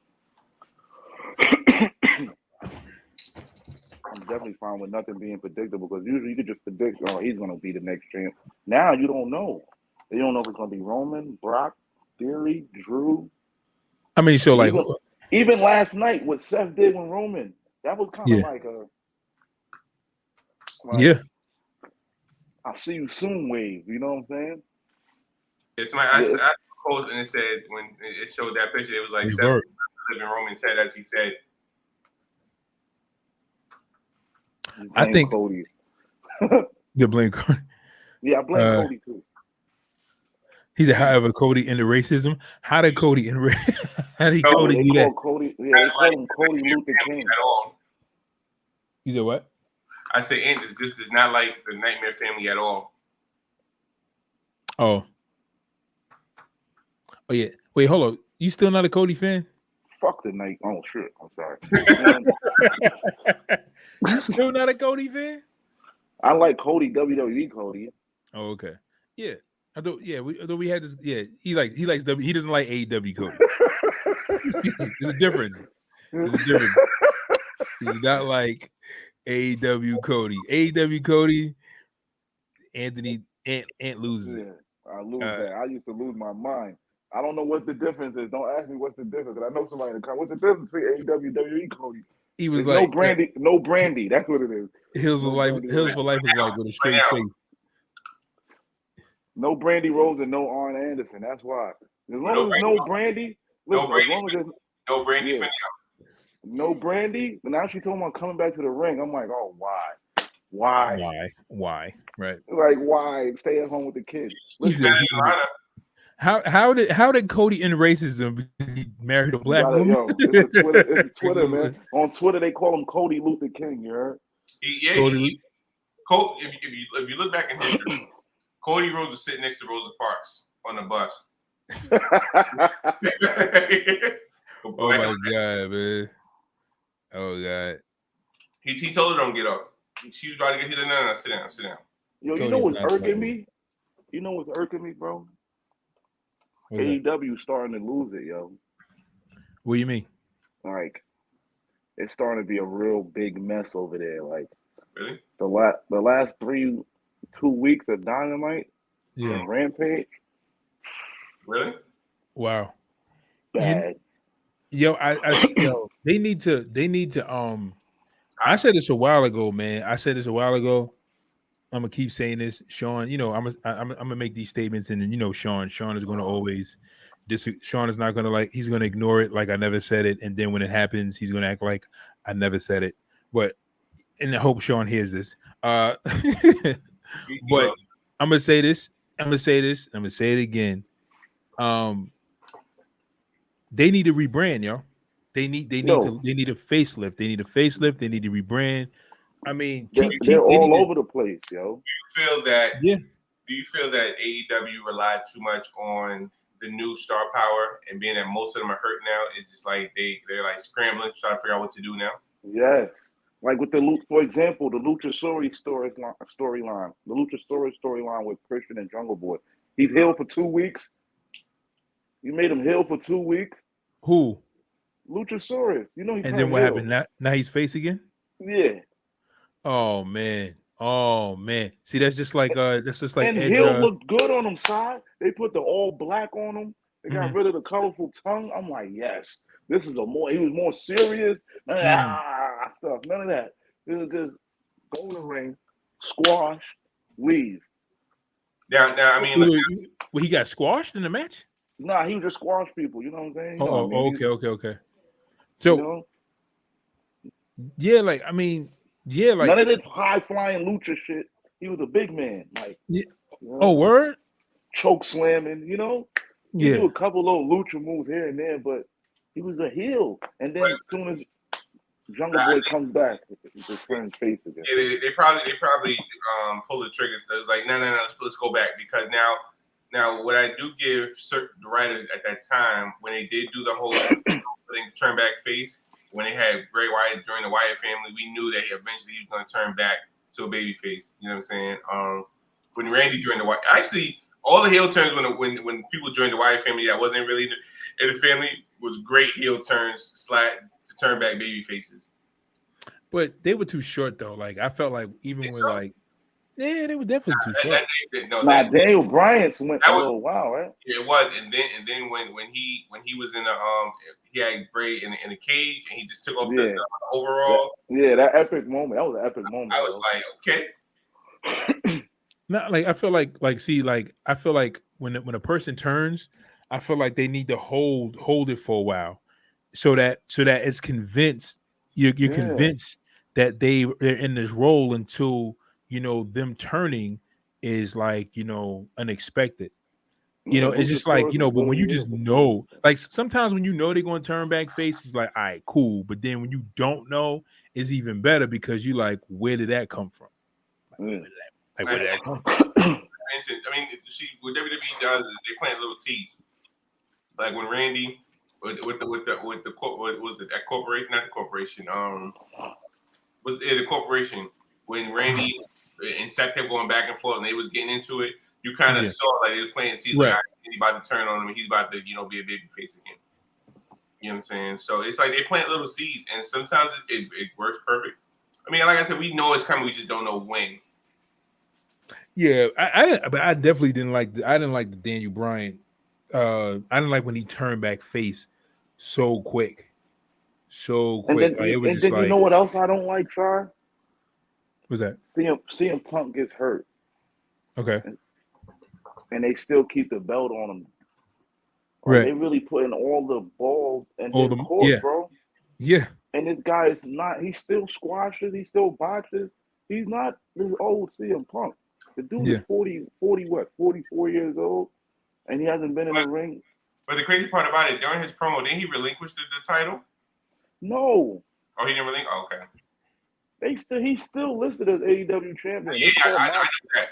I'm definitely fine with nothing being predictable, because usually you could just predict, oh, he's going to be the next champ. Now you don't know. You don't know if it's going to be Roman, Brock, Theory, Drew. I mean, so like even last night, what Seth did with Roman, that was kind of like I'll see you soon wave. You know what I'm saying? It's I posted, and it said, when it showed that picture, it was like Seth living Roman's head, as he said. I think Cody. You blame Cody. Yeah, I blame Cody too. He said, however, Cody into racism. How did Cody into racism? How did Cody do that? They call him Cody Luther King. You said what? I say, this does not like the Nightmare Family at all. Oh yeah. Wait, hold on. You still not a Cody fan? Fuck the night. Oh shit. I'm sorry. You still not a Cody fan? I like Cody, WWE Cody. Oh, okay. Yeah. I thought we had this. Yeah, he likes he doesn't like AEW Cody. There's a difference. He's not like AEW Cody. AEW Cody, Anthony Ant loses it. I lose that. I used to lose my mind. I don't know what the difference is. Don't ask me what's the difference. I know somebody in the car. What's the difference between AEW, WWE Cody? He was There's like no brandy. That's what it is. Hills for Life is like with a straight face. No Brandy Rose and no Arn Anderson. That's why. As long as no Brandy. No Brandy for now. No Brandy. But now she told me I'm coming back to the ring. I'm like, oh, why? Right. Like, why? Stay at home with the kids. How did Cody end racism because he married a black woman? It's Twitter, man. On Twitter, they call him Cody Luther King. You heard? If you look back in history, Cody Rhodes was sitting next to Rosa Parks on the bus. Oh my god, man. Oh god. He told her don't get up. She was about to get. He's like, no, sit down. Yo, you know Cody's what's not irking fighting. me? You know what's irking me, bro? What's that? AEW starting to lose it, yo. What do you mean? Like, it's starting to be a real big mess over there. Like, Really? the last 2 weeks of Dynamite Yeah. and Rampage, Really? Wow. bad. Yo, they need to I said this a while ago, man. I'm gonna keep saying this, Sean. You know, I'm gonna make these statements, and you know, Sean is gonna always Sean is not gonna he's gonna ignore it like I never said it, and then when it happens, he's gonna act like I never said it. But and I hope Sean hears this. But I'm gonna say this. I'm gonna say it again. They need to rebrand, yo. They need a facelift. They need a facelift. They need to rebrand. I mean, they're all over the place, yo. Do you feel that? Yeah. Do you feel that AEW relied too much on the new star power, and being that most of them are hurt now, it's just like they're like scrambling, trying to figure out what to do now? Yes. Like with for example, the Luchasaurus storyline, the Luchasaurus storyline with Christian and Jungle Boy. He's healed for 2 weeks. You made him heal for 2 weeks. Who? Luchasaurus. You know he And then what happened? Now he's face again? Yeah. Oh man. See, that's just like and Edge. Hill looked good on him, side. They put the all black on him. They got rid of the colorful tongue. I'm like, yes, this is he was more serious. None of that stuff. None of that. This is just go in the ring, squash, leave. Now, I mean, he got squashed in the match? Nah, he would just squash people. You know what I'm saying? Okay. So, yeah, like none of this high flying lucha shit. He was a big man, like. Yeah. You know, word. Choke slamming, you know. He do a couple little lucha moves here and there, but he was a heel. And then as soon as Jungle Boy comes back, his friend's face again. Yeah, they probably pull the trigger. So it's like, no, let's go back, because now what I do give certain writers at that time, when they did do the whole thing, turn back face, when they had Bray Wyatt join the Wyatt family, we knew that eventually he was going to turn back to a baby face. You know what I'm saying? When Randy joined the Wyatt, actually, all the heel turns when people joined the Wyatt family that wasn't really in the family was great heel turns to turn back baby faces. But they were too short though. Like I felt like even with like, yeah, they were definitely too short. Daniel Bryan's went a little while, right? Yeah, it was. And then when he was in the he had Bray in the cage and he just took off the overalls. That epic moment. That was an epic moment. I was like, okay. Not like I feel like I feel like when a person turns, I feel like they need to hold it for a while, so that it's convinced you're convinced that they're in this role until them turning is like unexpected. It's just like but when you just know, like sometimes when they're going to turn back face, it's like, all right, cool. But then when you don't know, it's even better because you like, where did that come from? Where did that come from? I mean, see, what WWE does is they plant little seeds. Like when Randy with the what was it, that corporation? Not the corporation. Was it the corporation? When Randy and Seth kept going back and forth and they was getting into it, you kind of saw like they was playing seeds. Right. Like, he's about to turn on him and he's about to be a baby face again. You know what I'm saying? So it's like they plant little seeds, and sometimes it works perfect. I mean, like I said, we know it's coming. We just don't know when. Yeah, I definitely didn't like the Daniel Bryan. I didn't like when he turned back face so quick. And then, you know what else I don't like, Sar? What's that? CM Punk gets hurt. Okay. And they still keep the belt on him. Right. They really put in all the balls and the court, bro. Yeah. And this guy is not. He still squashes. He still boxes. He's not this old CM Punk. The dude is 44 years old, and he hasn't been in the ring. But the crazy part about it, during his promo, didn't he relinquish the title? No. Oh, he didn't relinquish? Oh, okay. He's still listed as AEW champion. Yeah, They call I Mox. know that.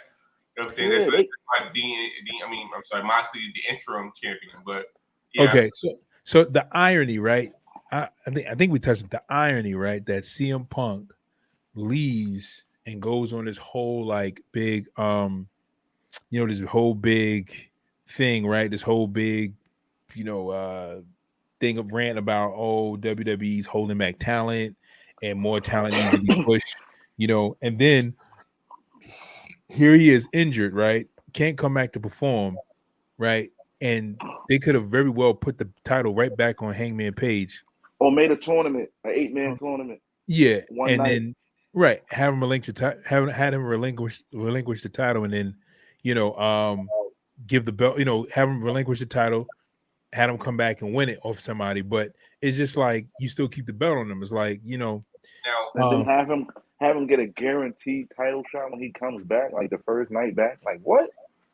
You know what I'm saying? Yeah, That's they why Dean, I mean, I'm sorry, Moxley is the interim champion, but yeah. Okay, so the irony, right? I think we touched the irony, right? That CM Punk leaves and goes on this whole like big this whole big thing, right? This whole big, you know, thing of rant about WWE's holding back talent and more talent needs to be pushed, and then here he is injured, right? Can't come back to perform, right? And they could have very well put the title right back on Hangman Page. or made a tournament, an 8-man tournament, Yeah, one and night. then right, have him had him relinquish the title, and then give the belt, have him relinquish the title, had him come back and win it off somebody. But it's just like you still keep the belt on him. It's like Now, And then have him get a guaranteed title shot when he comes back, like the first night back. Like what?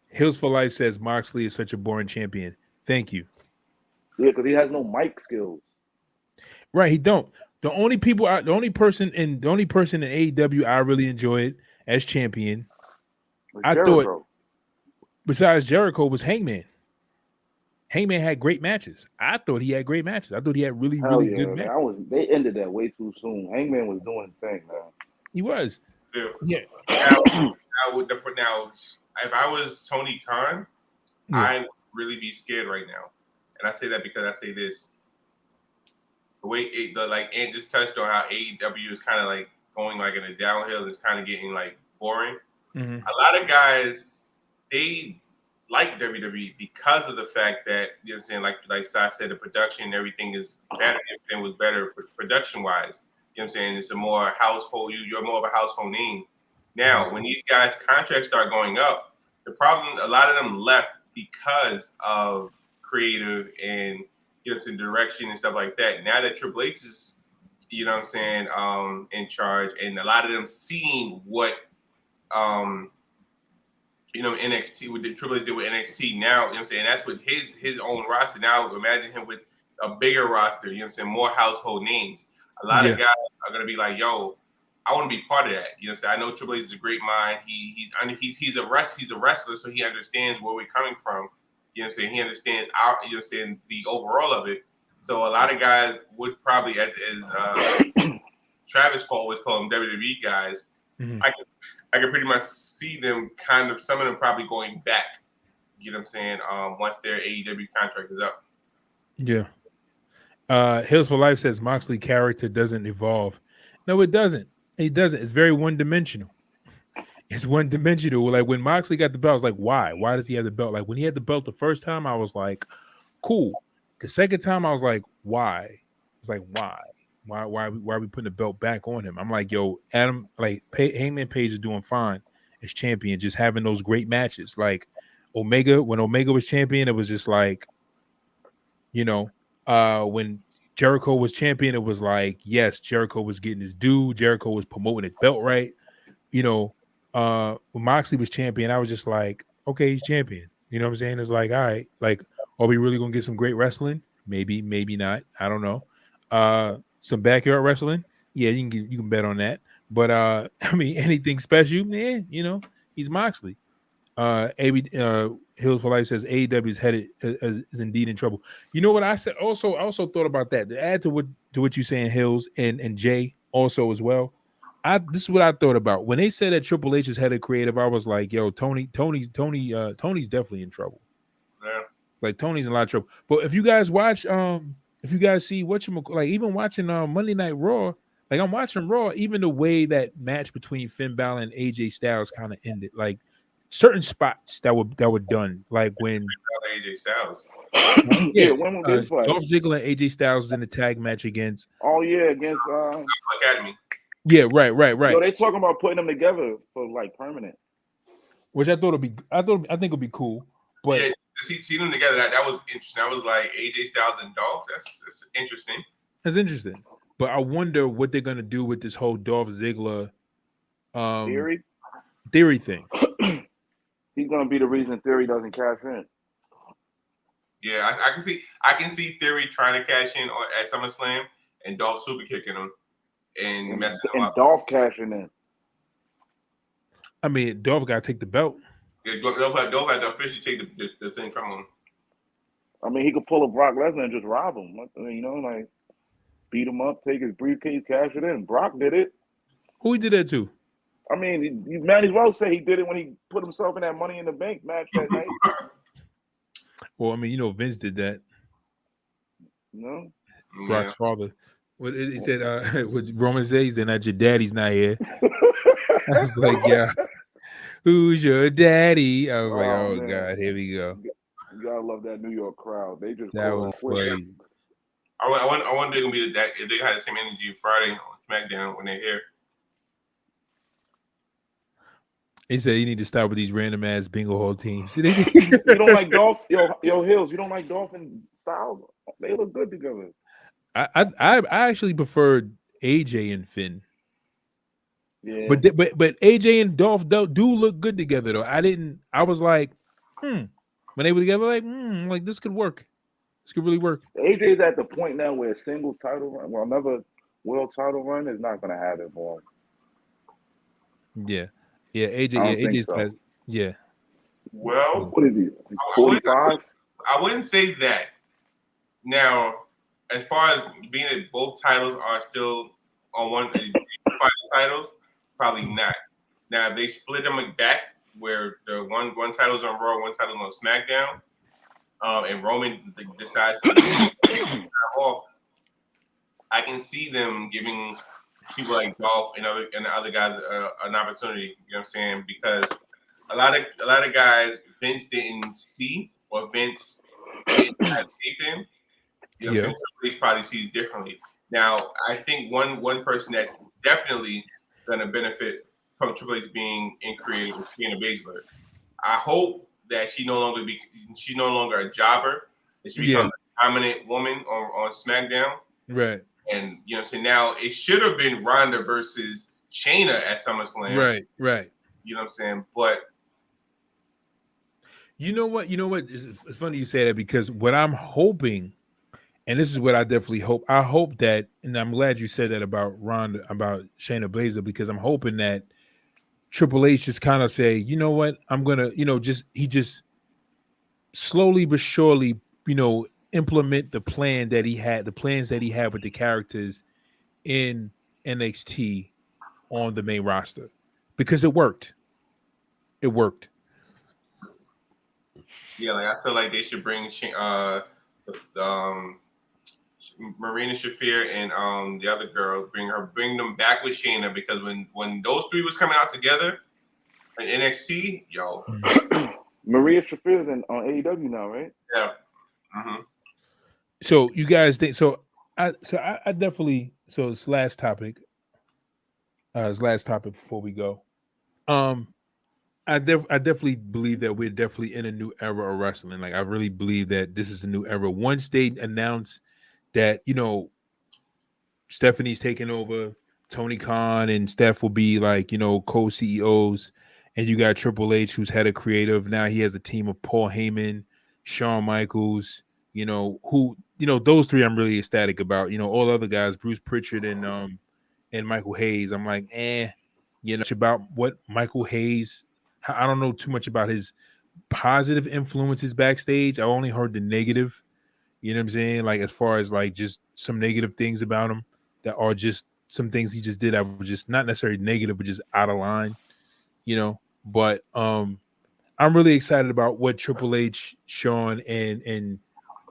Hills for Life says Moxley is such a boring champion. Thank you. Yeah, because he has no mic skills. Right, he don't. The only person in AEW I really enjoyed as champion, Like I thought, Jericho. besides Jericho, was Hangman. Hangman had great matches. I thought he had great matches. I thought he had really, Hell really yeah, good matches. man. They ended that way too soon. Hangman was doing his thing, man. He was. yeah. Yeah. Now, if I was Tony Khan, Yeah. I would really be scared right now. And I say that because I say this. The way like Ant just touched on how AEW is kind of like going like in a downhill, it's kind of getting like boring. Mm-hmm. A lot of guys, they like WWE because of the fact that, you know what I'm saying, like Sai said, the production and everything is better. Everything was better production wise. You know what I'm saying? It's a more household, you're more of a household name. Now, when these guys' contracts start going up, the problem, a lot of them left because of creative and, you know, some direction and stuff like that. Now that Triple H is, you know what I'm saying, in charge, and a lot of them seeing what NXT, what the Triple H did with NXT now, you know what I'm saying? That's with his own roster. Now imagine him with a bigger roster, you know what I'm saying, more household names. A lot of guys are gonna be like, yo, I want to be part of that. You know what I'm saying? I know Triple H is a great mind. He's a wrestler, so he understands where we're coming from. You know what I'm saying? He understands the overall of it. So a lot of guys would probably, as Travis always call them WWE guys. Mm-hmm. I can pretty much see them some of them probably going back. You know what I'm saying? Once their AEW contract is up. Yeah. Hills for Life says Moxley character doesn't evolve. No, it doesn't. It doesn't. It's very one-dimensional. It's one-dimensional. Like when Moxley got the belt, I was like, why? Why does he have the belt? Like when he had the belt the first time, I was like, cool. The second time, I was like, why? I was like, why? Why are we putting the belt back on him? I'm like, yo, Adam, like Hangman Page is doing fine as champion, just having those great matches. Like Omega, when Omega was champion, it was just like, when Jericho was champion, it was like, yes, Jericho was getting his due. Jericho was promoting his belt right. When Moxley was champion, I was just like, okay, he's champion. You know what I'm saying? It's like, all right, like, are we really gonna get some great wrestling? Maybe, maybe not. I don't know. Some backyard wrestling, yeah, you can bet on that. But I mean, anything special, man, he's Moxley. Hills for Life says AEW is headed is indeed in trouble. You know what I said? I also thought about that. To add to what you're saying, Hills and Jay also as well. This is what I thought about when they said that Triple H is head of creative. I was like, yo, Tony's definitely in trouble. Yeah. Like Tony's in a lot of trouble. But if you guys watch, if you guys see even watching Monday Night Raw, like I'm watching Raw, even the way that match between Finn Balor and AJ Styles kind of ended, like certain spots that were done, like when AJ Styles. When was this fight? Dolph Ziggler and AJ Styles was in a tag match against. Oh yeah, against Academy. Yeah, right. Yo, they talking about putting them together for like permanent. Which I think it'd be cool. But yeah, to see them together, that was interesting. I was like AJ Styles and Dolph. That's interesting. That's interesting. But I wonder what they're gonna do with this whole Dolph Ziggler theory thing. He's gonna be the reason Theory doesn't cash in. Yeah, I can see Theory trying to cash in at SummerSlam and Dolph super kicking him. and messing him And up. Dolph cashing in. I mean, Dolph got to take the belt. Yeah, Dolph had to officially take the thing from him. I mean, he could pull a Brock Lesnar and just rob him. You know, like beat him up, take his briefcase, cash it in. Brock did it. Who he did that to? I mean, you might as well say he did it when he put himself in that Money in the Bank match that night. Well, I mean, you know, Vince did that. You know? Brock's father. What he said? What Roman said? He said, "Not your daddy's not here." I was like, "Yeah, who's your daddy?" I was like, "Oh man. God, here we go." You gotta love that New York crowd. They just That call was it quick. funny. I wonder they're gonna be that if they had the same energy Friday on SmackDown when they're here. He said you need to stop with these random ass bingo hall teams. You don't like Dolph? Yo, Hills, you don't like Dolph and Styles? They look good together. I actually preferred AJ and Finn. Yeah. But AJ and Dolph do look good together though. I was like, when they were together, like this could work. This could really work. AJ's at the point now where a singles title run, well, another world title run is not gonna happen for him. Yeah. AJ. I don't think AJ's so. yeah. Well, what is he? 45? I wouldn't say that. Now, as far as being that both titles are still on one titles, probably not. Now, if they split them back where the one title's on Raw, one title's on SmackDown, and Roman decides to time off, I can see them giving people like Dolph and other guys an opportunity. You know what I'm saying? Because a lot of guys Vince didn't see or Vince didn't have faith in. You know what I'm saying? So he probably sees differently. Now, I think one person that's definitely going to benefit from Triple H being in creative is Shayna Baszler. I hope that she's no longer a jobber, that she becomes a dominant woman on SmackDown. Right. And you know what I'm saying? Now it should have been Ronda versus Shayna at SummerSlam. Right. You know what I'm saying? But you know what? It's funny you say that because what I'm hoping, and this is what I definitely hope. I hope that, and I'm glad you said that about Shayna Baszler, because I'm hoping that Triple H just kind of say, you know what, I'm gonna, he just slowly but surely, implement the plans that he had with the characters in NXT on the main roster, because it worked. It worked. Yeah, like I feel like they should bring Marina Shafir and the other girl, bring them back with Shayna, because when those three was coming out together in NXT, yo. Maria Shafir's on AEW now, right? Yeah. Mm-hmm. So you guys think I definitely, so it's last topic. Before we go. I definitely believe that we're definitely in a new era of wrestling. Like I really believe that this is a new era. Once they announce that, Stephanie's taking over, Tony Khan and Steph will be like, co-CEOs, and you got Triple H who's head of creative. Now he has a team of Paul Heyman, Shawn Michaels, those three I'm really ecstatic about. All other guys, Bruce Pritchard and Michael Hayes. I'm like, about what Michael Hayes. I don't know too much about his positive influences backstage. I only heard the negative. You know what I'm saying? Like as far as like just some negative things about him that are just some things he just did that were just not necessarily negative, but just out of line. But I'm really excited about what Triple H, Shawn, and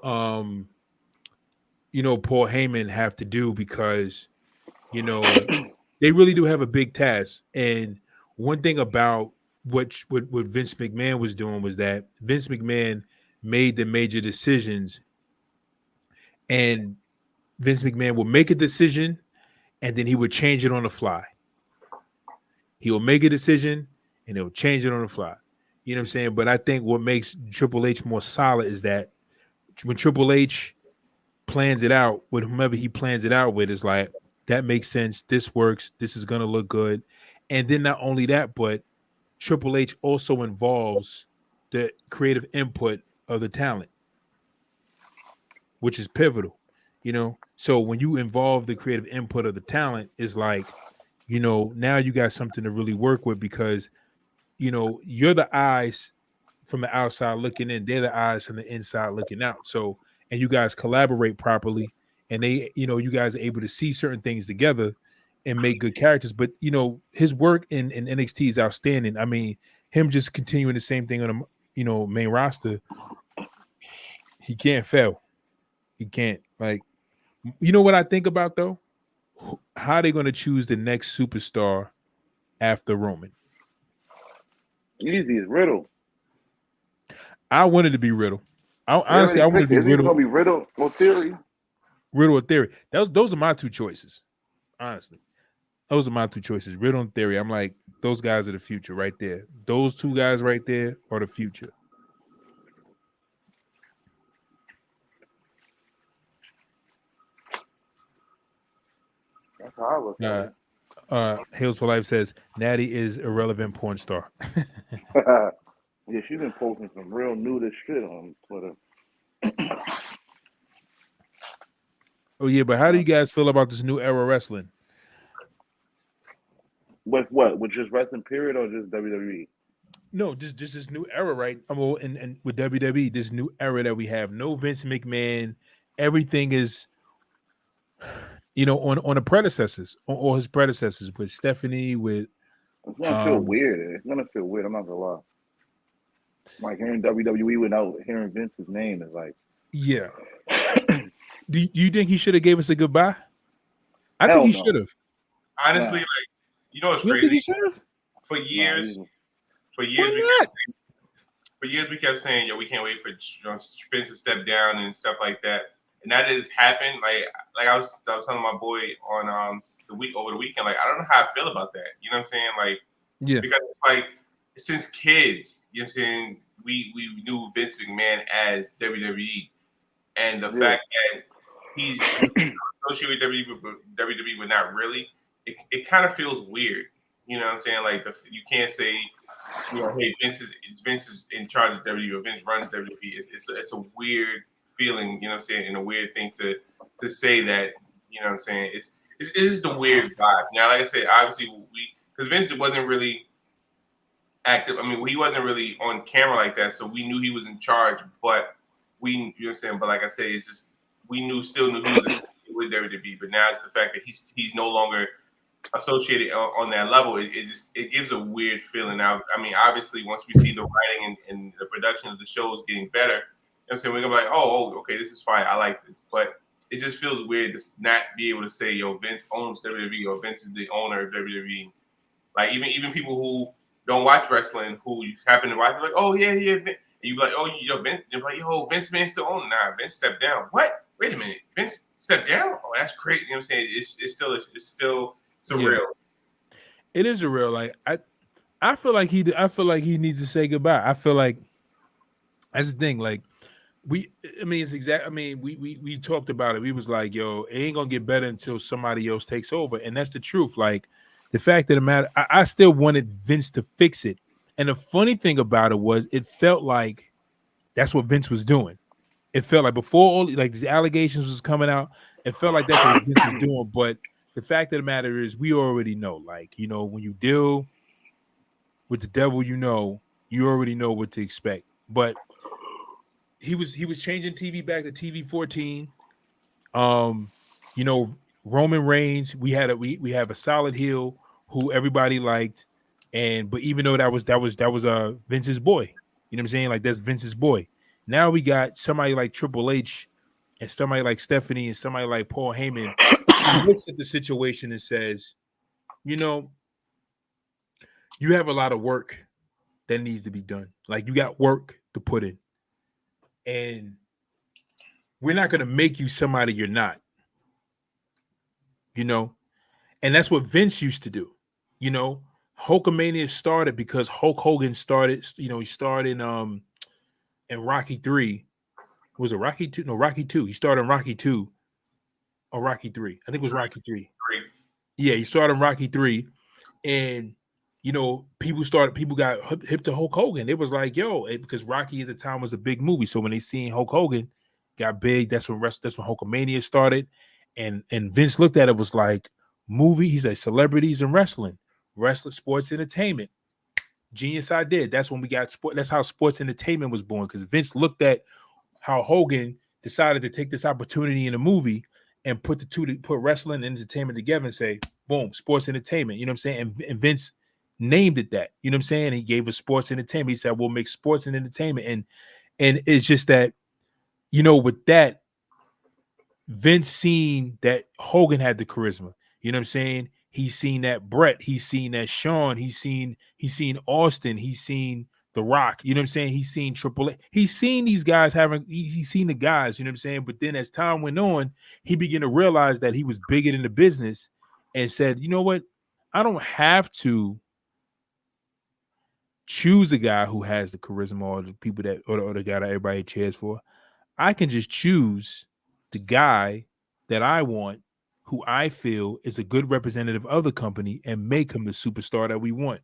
Paul Heyman have to do, because they really do have a big task. And one thing about what Vince McMahon was doing was that Vince McMahon made the major decisions, and Vince McMahon would make a decision and then he would change it on the fly. He will make a decision and he'll change it on the fly. You know what I'm saying? But I think what makes Triple H more solid is that when Triple H plans it out with whomever he plans it out with, is like, that makes sense. This works. This is going to look good. And then not only that, but Triple H also involves the creative input of the talent, which is pivotal. So when you involve the creative input of the talent, is like, now you got something to really work with, because you're the eyes from the outside looking in, they're the eyes from the inside looking out. So, and you guys collaborate properly, and you guys are able to see certain things together and make good characters. But his work in NXT is outstanding. I mean, him just continuing the same thing on the main roster, he can't fail. He can't. Like, what I think about though? How are they going to choose the next superstar after Roman? Easy as Riddle. I wanted to be Riddle. I They honestly, already I wanted picked to it. be It's either Riddle. gonna be Riddle or Theory. Riddle or Theory. Those are my two choices. Honestly, those are my two choices. Riddle and Theory. I'm like, those guys are the future right there. Those two guys right there are the future. That's how I look at Hills for Life says Natty is irrelevant porn star. it. Yeah, she's been posting some real nudist shit on Twitter. Oh yeah, but how do you guys feel about this new era wrestling? With what? With just wrestling period or just WWE? No, just this new era, right? Well, and with WWE, this new era that we have, no Vince McMahon, everything is, on the predecessors or his predecessors, with Stephanie, with It's gonna feel weird. It's gonna feel weird. I'm not gonna lie. Like hearing WWE without hearing Vince's name is like, yeah. Do you think he should have gave us a goodbye? I think hell he no. should have. Honestly, Nah. What's You don't think crazy? he should have? For years, Why not? we kept saying, yo, we can't wait for Spence to step down and stuff like that. And that has happened. Like I was telling my boy on over the weekend, like I don't know how I feel about that. You know what I'm saying? Like, Yeah. because it's like since kids, you know what I'm saying, we knew Vince McMahon as WWE. And the fact that he's associated with WWE, but not really, it kind of feels weird. You know what I'm saying? Like you can't say, hey, Vince is in charge of WWE, or Vince runs WWE. It's a weird feeling, you know what I'm saying, and a weird thing to say that, you know what I'm saying. It's just a weird vibe. Now, like I said, obviously because Vince wasn't really active. I mean, he wasn't really on camera like that, so we knew he was in charge, but you know what I'm saying. But like I say, it's just still knew he was with WWE. But now it's the fact that he's no longer associated on that level. It gives a weird feeling. Now, I mean, obviously, once we see the writing and the production of the shows getting better, you know what I'm saying, we're gonna be like, oh, okay, this is fine. I like this. But it just feels weird to not be able to say, yo, Vince owns WWE, or Vince is the owner of WWE. Like even people who don't watch wrestling, who happen to watch, like, oh yeah, Vince. And you be like, oh, Vince. They're like, yo, Vince Man still owns. Nah, Vince stepped down. What? Wait a minute, Vince stepped down? Oh, that's crazy. You know what I'm saying? It's still surreal. Yeah. It is surreal. Like I feel like he needs to say goodbye. I feel like that's the thing. Like we talked about it. We was like, yo, it ain't gonna get better until somebody else takes over. And that's the truth. Like the fact of the matter, I still wanted Vince to fix it. And the funny thing about it was it felt like that's what Vince was doing. It felt like before all like these allegations was coming out, it felt like that's what Vince was doing. But the fact of the matter is we already know, like, when you deal with the devil, you already know what to expect. But he was changing TV back to TV 14. Roman Reigns, we have a solid heel who everybody liked, but even though that was Vince's boy, you know what I'm saying? Like that's Vince's boy. Now we got somebody like Triple H and somebody like Stephanie and somebody like Paul Heyman who looks at the situation and says, you have a lot of work that needs to be done. Like you got work to put in. And we're not going to make you somebody you're not. And that's what Vince used to do. Hulkamania started because Hulk Hogan started, he started in Rocky 3. Was it Rocky 2? No, Rocky 2. He started in Rocky 2 or Rocky 3. I think it was Rocky 3. Yeah, he started in Rocky 3. And people got hip to Hulk Hogan. It was like, yo, because Rocky at the time was a big movie. So when they seen Hulk Hogan, got big. That's when Hulkamania started, and Vince looked at it, was like movie. He said celebrities and wrestling, sports entertainment. Genius idea. That's when we got sport. That's how sports entertainment was born, because Vince looked at how Hogan decided to take this opportunity in a movie and put wrestling and entertainment together and say, boom, sports entertainment. You know what I'm saying? And Vince named it that. You know what I'm saying? He gave us sports entertainment. He said, we'll make sports and entertainment. And it's just that, with that, Vince seen that Hogan had the charisma. You know what I'm saying? He's seen that Brett. He's seen that Shawn. He's seen Austin. He's seen The Rock. You know what I'm saying? He's seen Triple H. He's seen these guys he's seen the guys, you know what I'm saying? But then as time went on, he began to realize that he was bigger than the business and said, you know what? I don't have to choose a guy who has the charisma or the people that or the guy that everybody cheers for. I can just choose the guy that I want, who I feel is a good representative of the company, and make him the superstar that we want.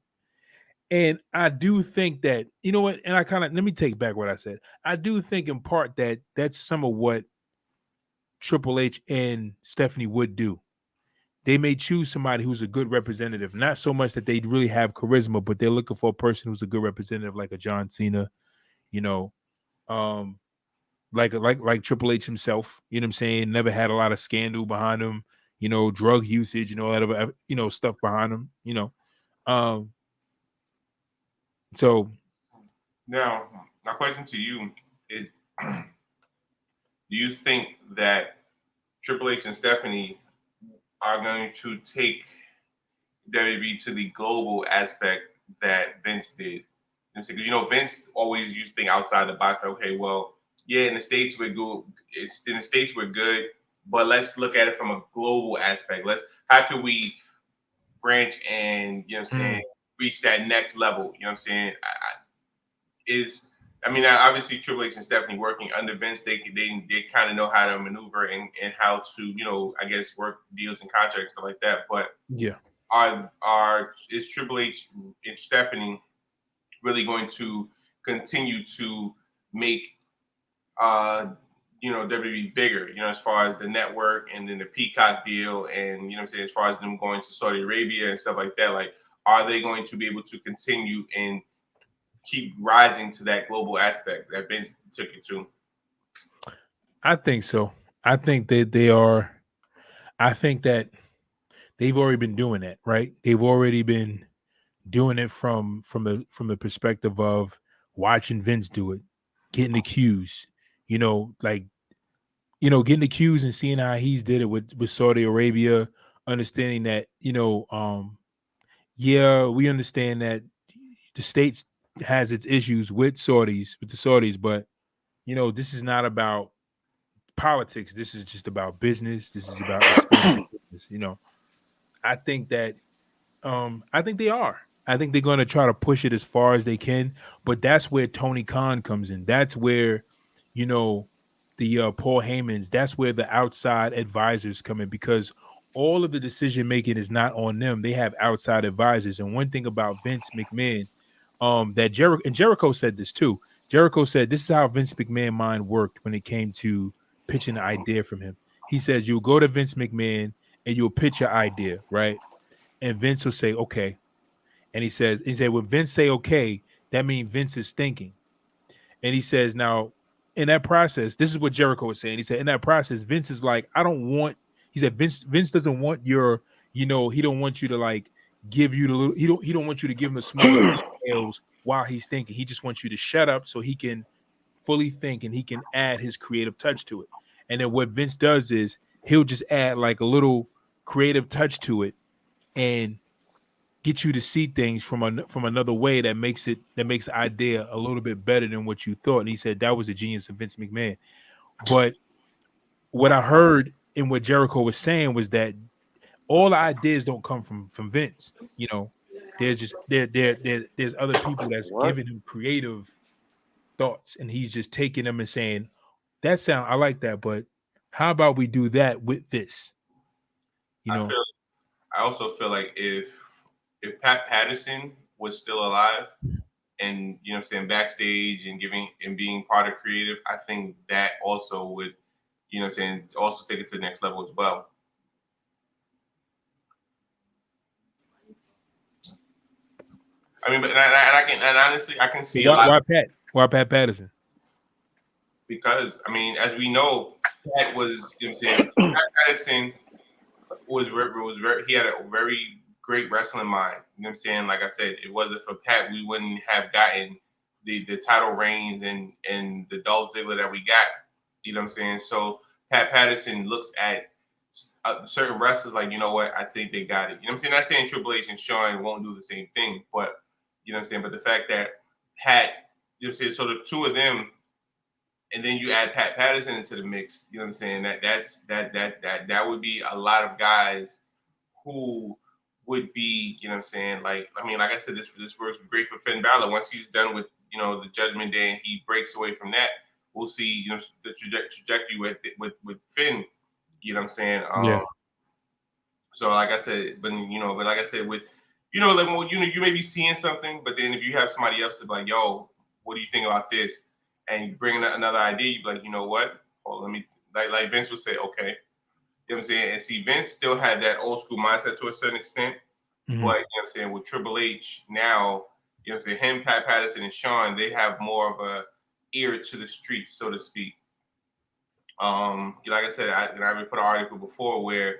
And I do think that, you know what, and let me take back what I said. I do think in part that that's some of what Triple H and Stephanie would do. They may choose somebody who's a good representative, not so much that they really have charisma, but they're looking for a person who's a good representative, like a John Cena, you know, um, like Triple H himself, you know what I'm saying? Never had a lot of scandal behind him, drug usage and all that other, stuff behind him, Um, so Now, my question to you is: do you think that Triple H and Stephanie are going to take WWE to the global aspect that Vince did? Because Vince always used to think outside the box. Like, okay, well, yeah, in the States we're good. In the States we're good, but let's look at it from a global aspect. How can we branch and reach that next level? You know what I'm saying? Obviously Triple H and Stephanie working under Vince, they kind of know how to maneuver and how to I guess work deals and contracts, stuff like that. But yeah, is Triple H and Stephanie really going to continue to make WWE bigger, as far as the network and then the Peacock deal, and what I'm saying, as far as them going to Saudi Arabia and stuff like that? Like, are they going to be able to continue and keep rising to that global aspect that Vince took it to? I think so. I think that they are. I think that they've already been doing that, right? They've already been doing it from the perspective of watching Vince do it, getting accused, getting accused and seeing how he's did it with Saudi Arabia, understanding that, yeah, we understand that the States has its issues with the Saudis, but this is not about politics. This is just about business. This is about expanding business. I think that I think they are. I think they're going to try to push it as far as they can, but that's where Tony Khan comes in. That's where, the Paul Heymans. That's where the outside advisors come in, because all of the decision making is not on them. They have outside advisors. And one thing about Vince McMahon, that Jericho said this too. Jericho said this is how Vince McMahon mind worked when it came to pitching an idea from him. He says you'll go to Vince McMahon and you'll pitch your idea, right? And Vince will say, okay. And he said, when Vince say okay, that means Vince is thinking. And he says, now, in that process, this is what Jericho was saying. He said, in that process, Vince is like, he said, Vince doesn't want your, he don't want you to like give you the little, he don't want you to give him the smaller details while he's thinking. He just wants you to shut up so he can fully think and he can add his creative touch to it. And then what Vince does is he'll just add like a little creative touch to it and get you to see things from another way that makes the idea a little bit better than what you thought. And he said that was the genius of Vince McMahon. But what I heard in what Jericho was saying was that all the ideas don't come from Vince. There's just there's other people that's giving him creative thoughts, and he's just taking them and saying, I like that, but how about we do that with this? I also feel like if Pat Patterson was still alive and you know what I'm saying, backstage and giving and being part of creative, I think that also would, you know what I'm saying, also take it to the next level as well. I mean, but I can, and honestly, I can see a lot Why Pat Patterson? because I mean, as we know, Pat was, you know what I'm saying, Pat Patterson was very, he had a very great wrestling mind. You know what I'm saying? Like I said, it wasn't for Pat, we wouldn't have gotten the title reigns and the Dolph Ziggler that we got. You know what I'm saying? So Pat Patterson looks at certain wrestlers like, you know what, I think they got it. You know what I'm saying? Not saying Triple H and Shawn won't do the same thing, but you know what I'm saying? But the fact that Pat, you know what I'm saying? So the two of them, and then you add Pat Patterson into the mix, you know what I'm saying? That would be a lot of guys who would be, you know what I'm saying? Like, I mean, like I said, this works great for Finn Balor. Once he's done with, you know, the Judgment Day and he breaks away from that, we'll see, you know, the trajectory with Finn, you know what I'm saying? Yeah. So like I said, but like I said, with, you know, like, well, you know, you may be seeing something, but then if you have somebody else to be like, yo, what do you think about this? And you bring another idea, you be like, you know what? Oh, let me, like Vince would say, okay. You know what I'm saying? And see, Vince still had that old school mindset to a certain extent. Mm-hmm. But, you know what I'm saying, with Triple H now, you know what I'm saying, him, Pat Patterson, and Shawn, they have more of a ear to the streets, so to speak. Like I said, I put an article before where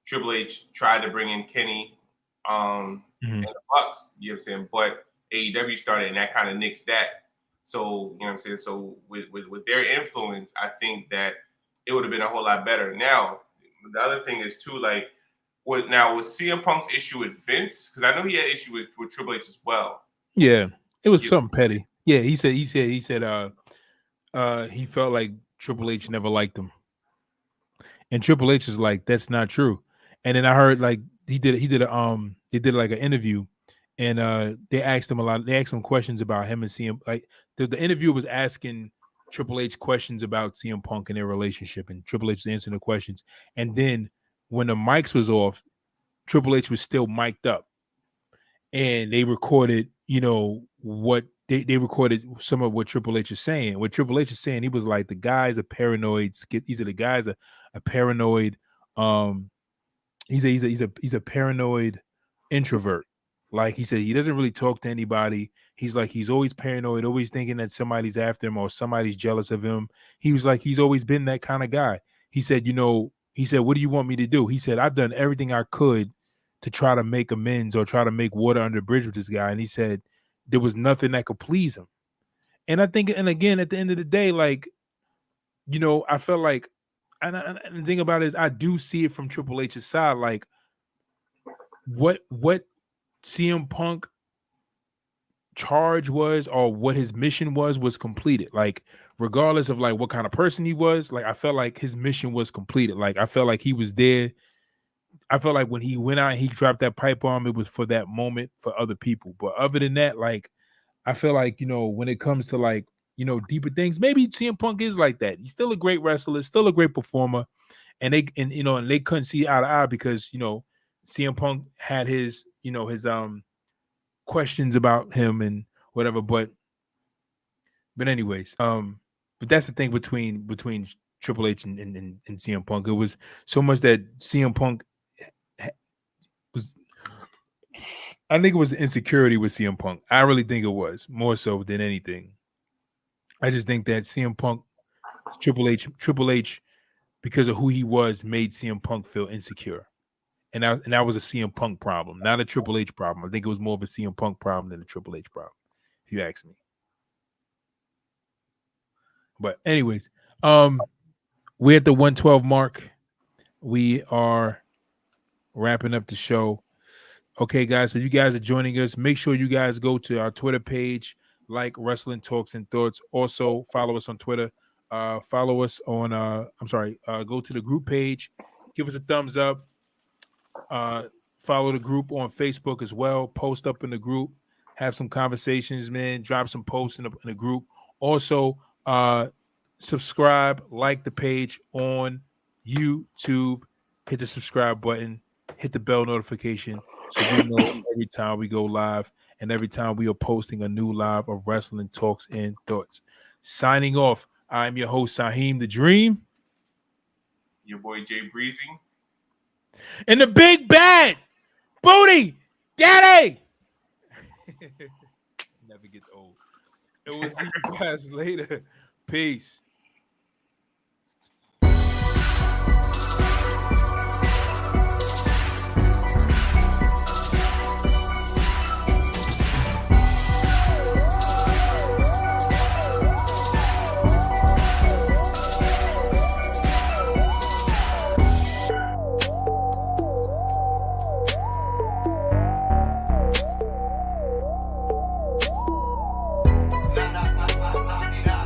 Triple H tried to bring in Kenny and the Bucks, you know what I'm saying? But AEW started and that kind of nixed that. So, you know what I'm saying? So with their influence, I think that it would have been a whole lot better. Now, the other thing is too, like, was CM Punk's issue with Vince? Because I know he had issue with Triple H as well. Yeah, it was something petty. Yeah, he said he felt like Triple H never liked him, and Triple H is like, that's not true. And then I heard like they did like an interview, and they asked him questions about him and CM. Like the interviewer was asking Triple H questions about CM Punk and their relationship, and Triple H was answering the questions. And then when the mics was off, Triple H was still mic'd up, and they recorded, you know, what they recorded some of what Triple H is saying. What Triple H is saying, he was like, the guy's a paranoid. These are the guys a paranoid. He's a paranoid introvert. Like he said, he doesn't really talk to anybody. He's like, he's always paranoid, always thinking that somebody's after him or somebody's jealous of him. He was like, he's always been that kind of guy. He said, what do you want me to do? He said, I've done everything I could to try to make amends or try to make water under the bridge with this guy. And he said there was nothing that could please him. And I think, and again, at the end of the day, like, you know, I felt like, and the thing about it is I do see it from Triple H's side, like what CM Punk charge was or what his mission was completed. Like regardless of like what kind of person he was, like I felt like his mission was completed. Like I felt like he was there. I felt like when he went out and he dropped that pipe bomb, it was for that moment for other people. But other than that, like I feel like, you know, when it comes to like, you know, deeper things, maybe CM Punk is like that. He's still a great wrestler, still a great performer. And they couldn't see eye to eye because, you know, CM Punk had his, you know, his questions about him and whatever. But anyways, but that's the thing between Triple H and CM Punk. It was so much that CM Punk was, I think it was insecurity with CM Punk. I really think it was more so than anything. I just think that CM Punk, Triple H, because of who he was, made CM Punk feel insecure. And that was a CM Punk problem, not a Triple H problem. I think it was more of a CM Punk problem than a Triple H problem, if you ask me. But anyways, we're at the 112 mark. We are wrapping up the show. Okay, guys, so you guys are joining us. Make sure you guys go to our Twitter page, like Wrestling Talks and Thoughts. Also, follow us on Twitter. Follow us on, go to the group page. Give us a thumbs up. Follow the group on Facebook as well. Post up in the group. Have some conversations, man. Drop some posts in the group. Also, subscribe, like the page on YouTube. Hit the subscribe button. Hit the bell notification so you know every time we go live. and every time we are posting a new live of Wrestling Talks and Thoughts. Signing off, I'm your host, Saheem the Dream. Your boy Jay Breezy. And the big bad booty daddy. Never gets old. And we'll see you guys later. Peace.